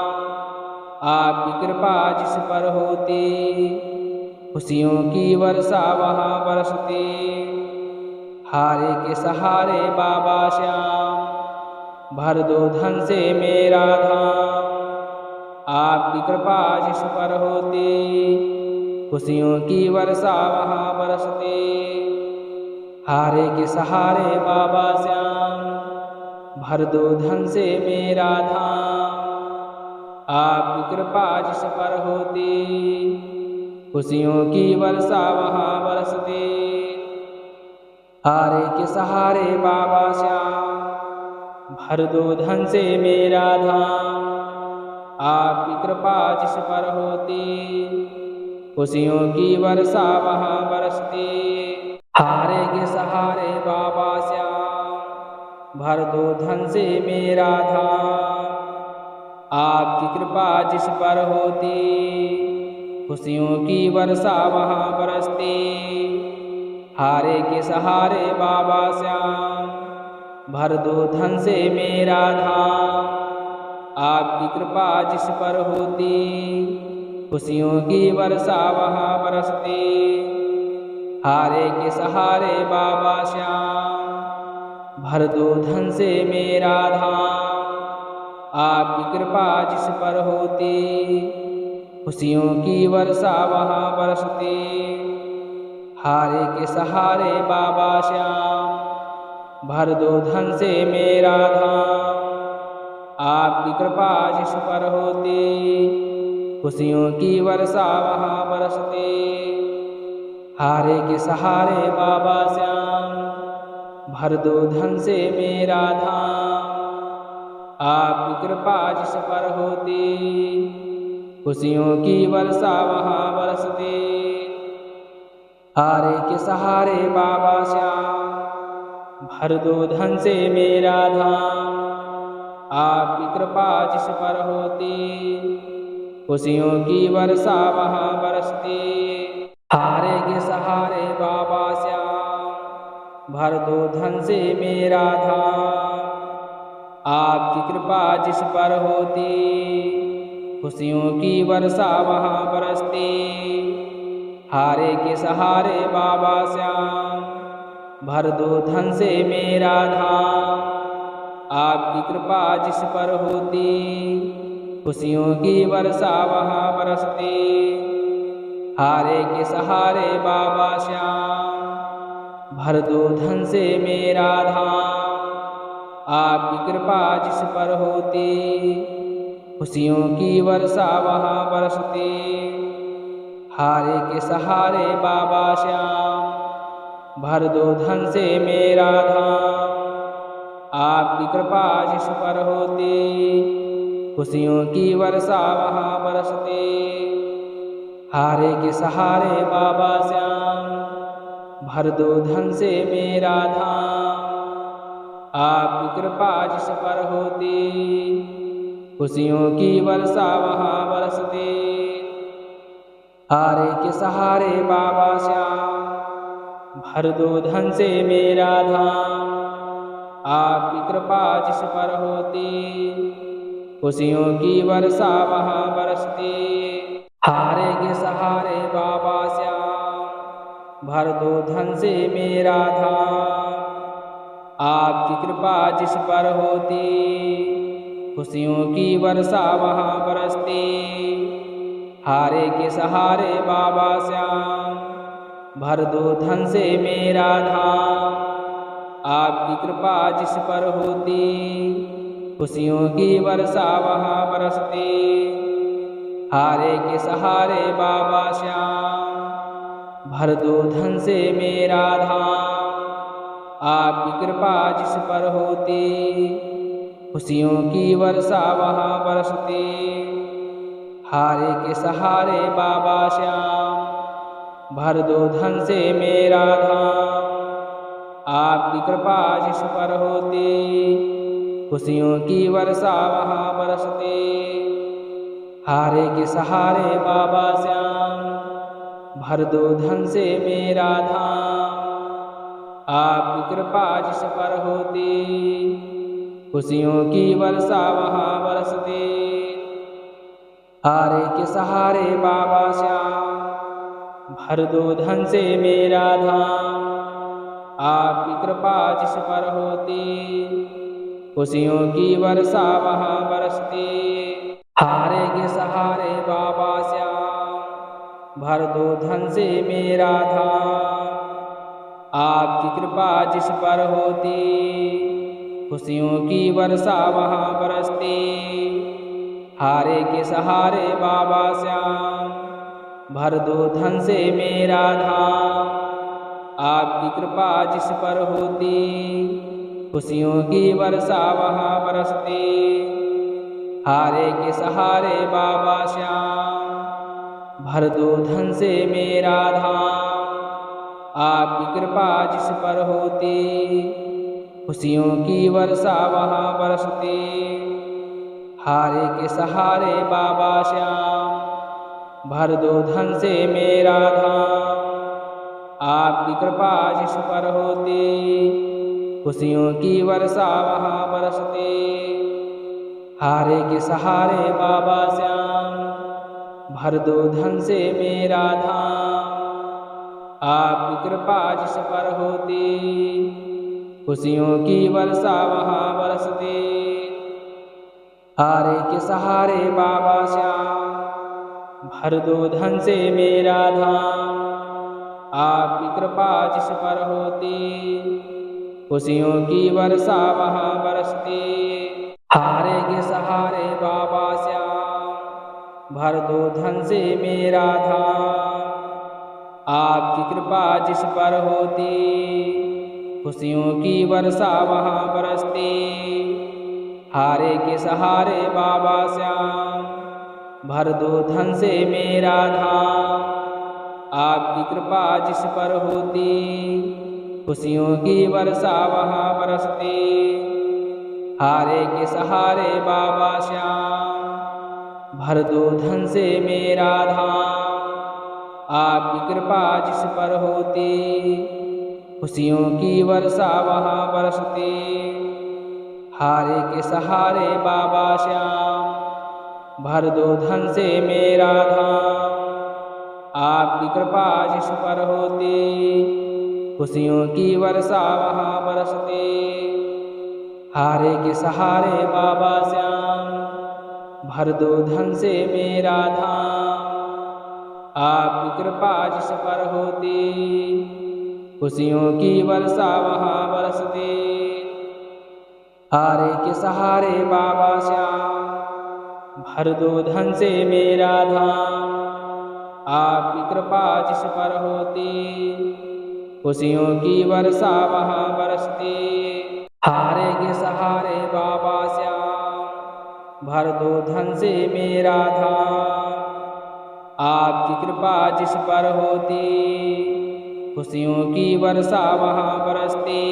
आपकी कृपा जिस पर होती, खुशियों की वर्षा वहाँ बरसती। हारे के सहारे बाबा श्याम, भर दो धन से मेरा धाम। आपकी कृपा जिस पर होती, खुशियों की वर्षा वहाँ बरसती। हारे के सहारे बाबा श्याम, भर दो धन से मेरा धाम। आपकी कृपा जिस पर होती, खुशियों की वर्षा वहाँ बरसती। हारे के सहारे बाबा श्याम, भर दो धन से मेरा धाम। आपकी कृपा जिस पर होती, खुशियों की वर्षा वहाँ बरसती। हारे के सहारे बाबा श्याम, भर दो धन से मेरा धाम। आपकी कृपा जिस पर होती, खुशियों की वर्षा वहाँ बरसती। हारे के सहारे बाबा श्याम, भर दो धन से मेरा धाम। आपकी कृपा जिस पर होती, खुशियों की वर्षा वहाँ बरसती। हारे के सहारे बाबा श्याम, भर दो धन से मेरा धाम। आपकी कृपा जिस पर होती, खुशियों की वर्षा वहाँ बरसती। हारे के सहारे बाबा श्याम, भर दो धन से मेरा धाम। आपकी कृपा जिस पर होती, खुशियों की वर्षा वहाँ बरसती। हारे के सहारे बाबा श्याम, भर दो धन से मेरा धाम। आपकी कृपा जिस पर होती, खुशियों की वर्षा वहाँ बरसती। हारे के सहारे बाबा श्याम, भर दो धन से मेरा धाम। आपकी कृपा जिस पर होती, खुशियों की वर्षा वहाँ बरसती। हारे के सहारे बाबा श्याम, भर दो धन से मेरा धाम। आपकी कृपा जिस पर होती, खुशियों की वर्षा वहाँ बरसती। हारे के सहारे बाबा श्याम, भर दो धन से मेरा धाम। आपकी कृपा जिस पर होती, खुशियों की वर्षा वहाँ बरसती। हारे के सहारे बाबा श्याम, भर दो धन से मेरा धाम। आपकी कृपा जिस पर होती, खुशियों की वर्षा वहाँ बरसती। हारे के सहारे बाबा श्याम, भर दो धन से मेरा धाम। आपकी कृपा जिस पर होती, खुशियों की वर्षा वहाँ बरसती। हारे के सहारे बाबा श्याम, भर दो धन से मेरा धाम। आपकी कृपा जिस पर होती, खुशियों की वर्षा वहाँ बरसती। हारे के सहारे बाबा श्याम, भर दो धन से मेरा धाम। आपकी कृपा जिस पर होती, खुशियों की वर्षा वहाँ बरसती। हारे के सहारे बाबा श्याम, भर दो धन से मेरा धाम। आपकी कृपा जिस पर होती, खुशियों की वर्षा वहाँ बरसती। हारे के सहारे बाबा श्याम, भर दो धन से मेरा धाम। आपकी कृपा जिस पर होती, खुशियों की वर्षा वहाँ बरसती। हारे के सहारे बाबा श्याम, भर दो धन से मेरा धाम। आपकी कृपा जिस पर होती, खुशियों की वर्षा वहाँ बरसती। हारे के सहारे बाबा श्याम, भर दो धन से मेरा धाम। आपकी कृपा जिस पर होती, खुशियों की वर्षा वहाँ बरसती। हारे के सहारे बाबा श्याम, भर दो धन से मेरा धाम। आपकी कृपा जिस पर होती, खुशियों की वर्षा वहाँ बरसती। हारे के सहारे बाबा श्याम, भर दो धन से मेरा धाम। आपकी कृपा जिस पर होती, खुशियों की वर्षा वहाँ बरसती। हारे के सहारे बाबा श्याम, भर दो धन से मेरा धाम। आपकी कृपा जिस पर होती, खुशियों की वर्षा वहाँ बरसती। हारे के सहारे बाबा श्याम, भर दो धन से मेरा धाम। आपकी कृपा जिस पर होती, खुशियों की वर्षा वहाँ बरसती। हारे के सहारे बाबा श्याम, भर दो धन से मेरा धाम। आपकी कृपा जिस पर होती, खुशियों की वर्षा वहाँ बरसती। हारे के सहारे बाबा श्याम, भर दो धन से मेरा धाम। आपकी कृपा जिस पर होती, खुशियों की वर्षा वहाँ बरसती। हारे के सहारे बाबा श्याम, भर दो धन से मेरा धाम। आपकी कृपा जिस पर होती, खुशियों की वर्षा वहाँ बरसती। हारे के सहारे बाबा श्याम, भर दो धन से मेरा धाम। आपकी कृपा जिस पर होती, खुशियों की वर्षा वहाँ बरसती। हारे के सहारे बाबा श्याम, भर दो धन से मेरा धाम। आपकी कृपा जिस पर होती, खुशियों की वर्षा वहाँ बरसती। हारे के सहारे बाबा श्याम, भर दो धन से मेरा धाम। आपकी कृपा जिस पर होती, खुशियों की वर्षा वहाँ बरसती। हारे के सहारे बाबा श्याम, भर दो धन से मेरा धाम। आपकी कृपा जिस पर होती, खुशियों की वर्षा वहाँ बरसती। हारे के सहारे बाबा श्याम, भर दो धन से मेरा धाम। आपकी कृपा जिस पर होती, खुशियों की वर्षा वहाँ बरसती। हारे के सहारे बाबा श्याम, भर दो धन से मेरा धाम। आपकी कृपा जिस पर होती, खुशियों की वर्षा वहाँ बरसती। हारे के सहारे बाबा श्याम, भर दो धन से मेरा धाम। आपकी कृपा जिस पर होती, खुशियों की वर्षा वहाँ बरसती। हारे के सहारे बाबा श्याम, भर दो धन से मेरा धाम। आपकी कृपा जिस पर होती, खुशियों की वर्षा वहाँ बरसती।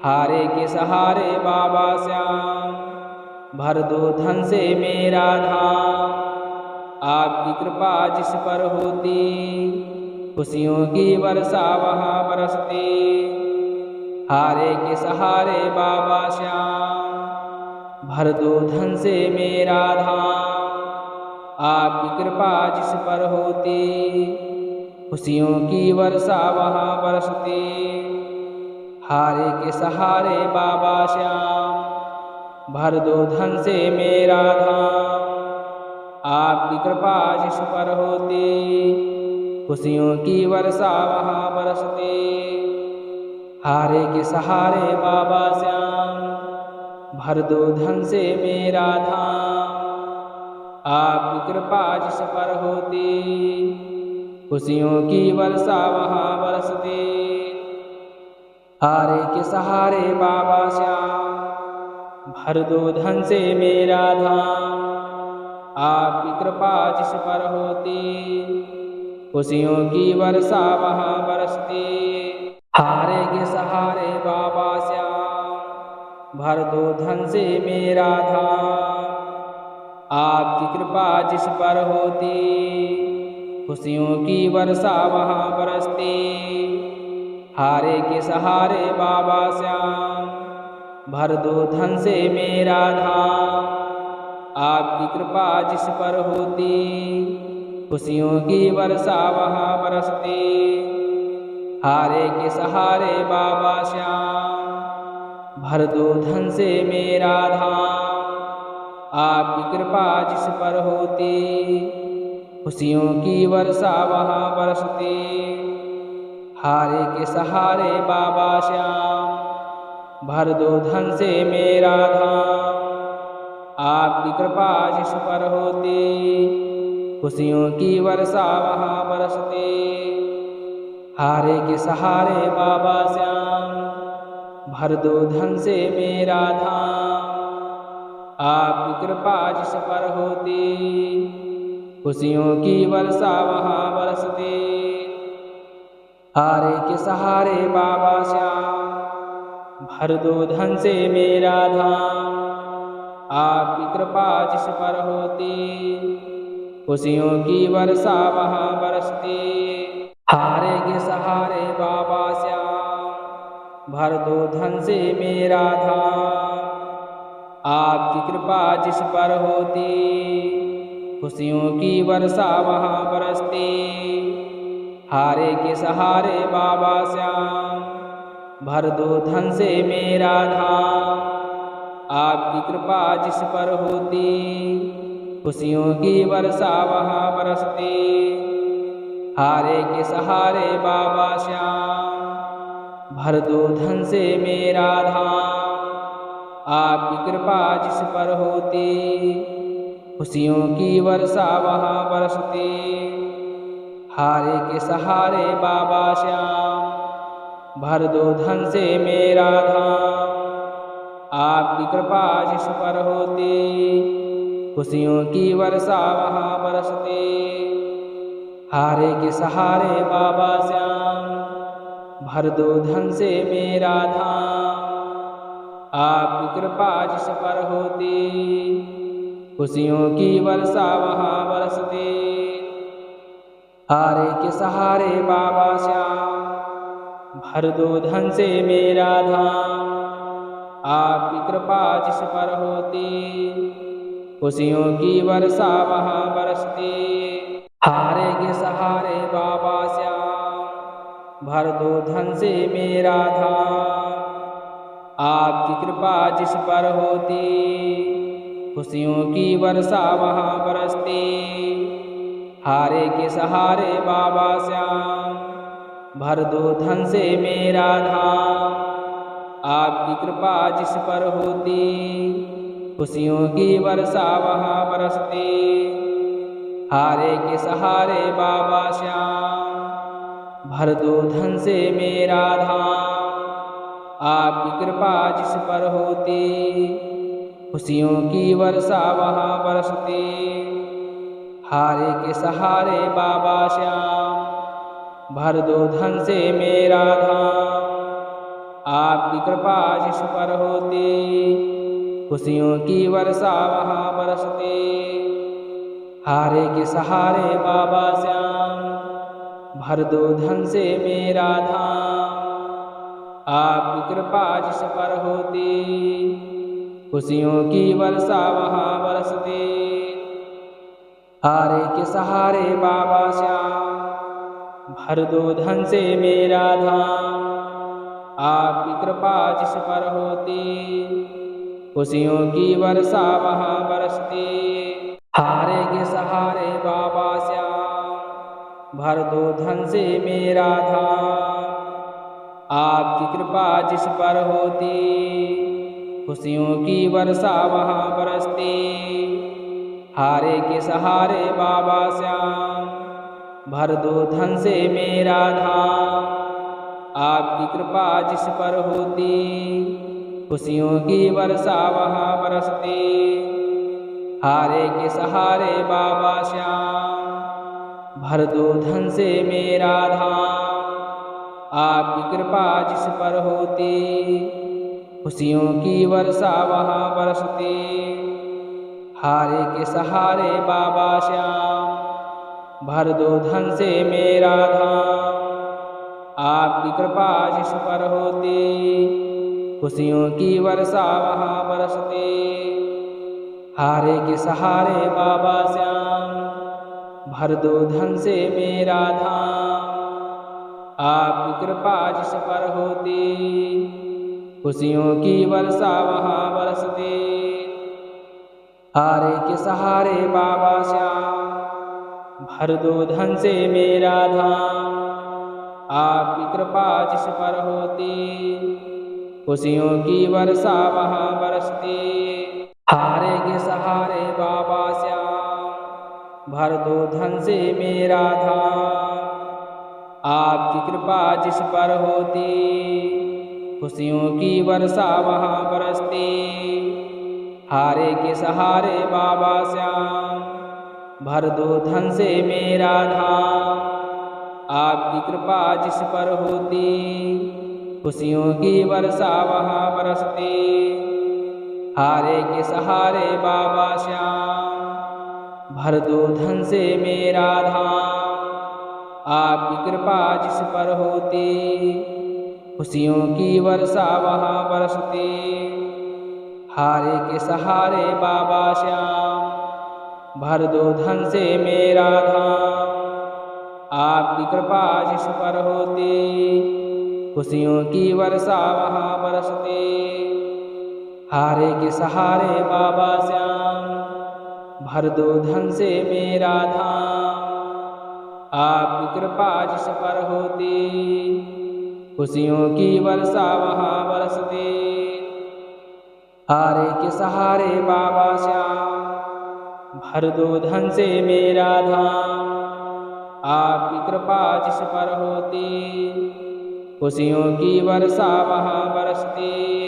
हारे के सहारे बाबा श्याम, भर दो धन से मेरा धाम। आपकी कृपा जिस पर होती, खुशियों की वर्षा वहाँ बरसती। हारे के सहारे बाबा श्याम, भर दो धन से मेरा धाम। आपकी कृपा जिस पर होती, खुशियों की वर्षा वहाँ बरसती। हारे के सहारे बाबा श्याम, भर दो धन से मेरा धाम। आपकी कृपा जिस पर होती, खुशियों की वर्षा वहाँ बरसती। हारे के सहारे बाबा श्याम, भर दो धन से मेरा धाम। आपकी कृपा जिस पर होती, खुशियों की वर्षा वहाँ बरसती। हारे के सहारे बाबा श्याम, भर दो धन से मेरा धाम। आपकी कृपा जिस पर होती, खुशियों की वर्षा वहाँ बरसती। हारे के सहारे बाबा श्याम, भर दो धन से मेरा धाम। आपकी कृपा जिस पर होती, खुशियों की वर्षा वहाँ बरसती। हारे के सहारे बाबा श्याम, भर दो धन से मेरा धाम। आपकी कृपा जिस पर होती, खुशियों की वर्षा वहाँ बरसती। हारे के सहारे बाबा श्याम, भर दो धन से मेरा धाम। आपकी कृपा जिस पर होती, खुशियों की वर्षा वहाँ बरसती। हारे के सहारे बाबा श्याम, भर दो धन से मेरा धाम। आपकी कृपा जिस पर होती, खुशियों की वर्षा वहाँ बरसती। हारे के सहारे बाबा श्याम, भर दो धन से मेरा धाम। आपकी कृपा जिस पर होती, खुशियों की वर्षा वहाँ बरसती। हारे के सहारे बाबा श्याम, भर दो धन से मेरा धाम। आपकी कृपा जिस पर होती, खुशियों की वर्षा वहाँ बरसती। हारे के सहारे बाबा श्याम, भर दो धन से मेरा धाम। आपकी कृपा जिस पर होती, खुशियों की वर्षा वहाँ बरसती। हारे के सहारे बाबा श्याम, भर दो धन से मेरा धाम। आपकी कृपा जिस पर होती, खुशियों की वर्षा वहाँ बरसती। हारे के सहारे बाबा श्याम, भर दो धन से मेरा धाम। आपकी कृपा जिस पर होती, खुशियों की वर्षा वहाँ बरसती। हारे के सहारे बाबा श्याम, भर दो धन से मेरा धाम। आपकी कृपा जिस पर होती, खुशियों की वर्षा वहाँ बरसती। हारे के सहारे बाबा श्याम, भर दो धन से मेरा धाम। आपकी कृपा जिस पर होती, खुशियों की वर्षा वहाँ बरसती। हारे के सहारे बाबा श्याम, भर दो धन से मेरा धाम। आपकी कृपा जिस पर होती, खुशियों की वर्षा वहाँ बरसती। हारे के सहारे बाबा श्याम, भर दो धन से मेरा धाम। आपकी कृपा जिस पर होती, खुशियों की वर्षा वहाँ बरसती। हारे के सहारे बाबा श्याम, भर दो धन से मेरा धाम। आपकी कृपा जिस पर होती, खुशियों की वर्षा वहाँ बरसती। हारे के सहारे बाबा श्याम, भर दो धन से मेरा धाम। आपकी कृपा जिस पर होती, खुशियों की वर्षा वहाँ बरसती। हारे के सहारे बाबा श्याम, भर दो धन से मेरा धाम। आपकी कृपा जिस पर होती, खुशियों की वर्षा वहाँ बरसती। हारे के सहारे बाबा श्याम, भर दो धन से मेरा धाम। आपकी कृपा जिस पर होती, खुशियों की वर्षा वहाँ बरसती। हारे के सहारे बाबा श्याम, भर दो धन से मेरा धाम। आपकी कृपा जिस पर होती, खुशियों की वर्षा वहाँ बरसती। हारे के सहारे बाबा श्याम, भर दो धन से मेरा धाम। आपकी कृपा जिस पर होती, खुशियों की वर्षा वहाँ बरसती। हारे के सहारे बाबा श्याम, भर दो धन से मेरा धाम। आपकी कृपा जिस पर होती, खुशियों की वर्षा वहाँ बरसती। हारे के सहारे बाबा श्याम, भर दो धन से मेरा धाम। आपकी कृपा जिस पर होती, खुशियों की वर्षा वहाँ बरसती। हारे के सहारे बाबा श्याम, भर दो धन से मेरा धाम। आपकी कृपा जिस पर होती, खुशियों की वर्षा वहाँ बरसती। हारे के सहारे बाबा श्याम, भर दो धन से मेरा धाम। आपकी कृपा जिस पर होती, खुशियों की वर्षा वहाँ बरसती। हारे के सहारे बाबा श्याम, भर दो धन से मेरा धाम। आपकी कृपा जिस पर होती, खुशियों की वर्षा वहाँ बरसती। हारे के सहारे बाबा श्याम, भर दो धन से मेरा धाम। आपकी कृपा जिस पर होती, खुशियों की वर्षा वहाँ बरसती। हारे के सहारे बाबा श्याम, भर दो धन से मेरा धाम। आपकी कृपा जिस पर होती, खुशियों की वर्षा वहाँ बरसती। हारे के सहारे बाबा श्याम, भर दो धन से मेरा धाम। आपकी कृपा जिस पर होती, खुशियों की वर्षा वहाँ बरसती। हारे के सहारे बाबा श्याम, भर दो धन से मेरा धाम। आपकी कृपा जिस पर होती, खुशियों की वर्षा वहाँ बरसती। हारे के सहारे बाबा श्याम, भर दो धन से मेरा धाम। आपकी कृपा जिस पर होती, खुशियों की वर्षा वहाँ बरसती। हारे के सहारे बाबा श्याम, भर दो धन से मेरा धाम। आपकी कृपा जिस पर होती, खुशियों की वर्षा वहाँ बरसती।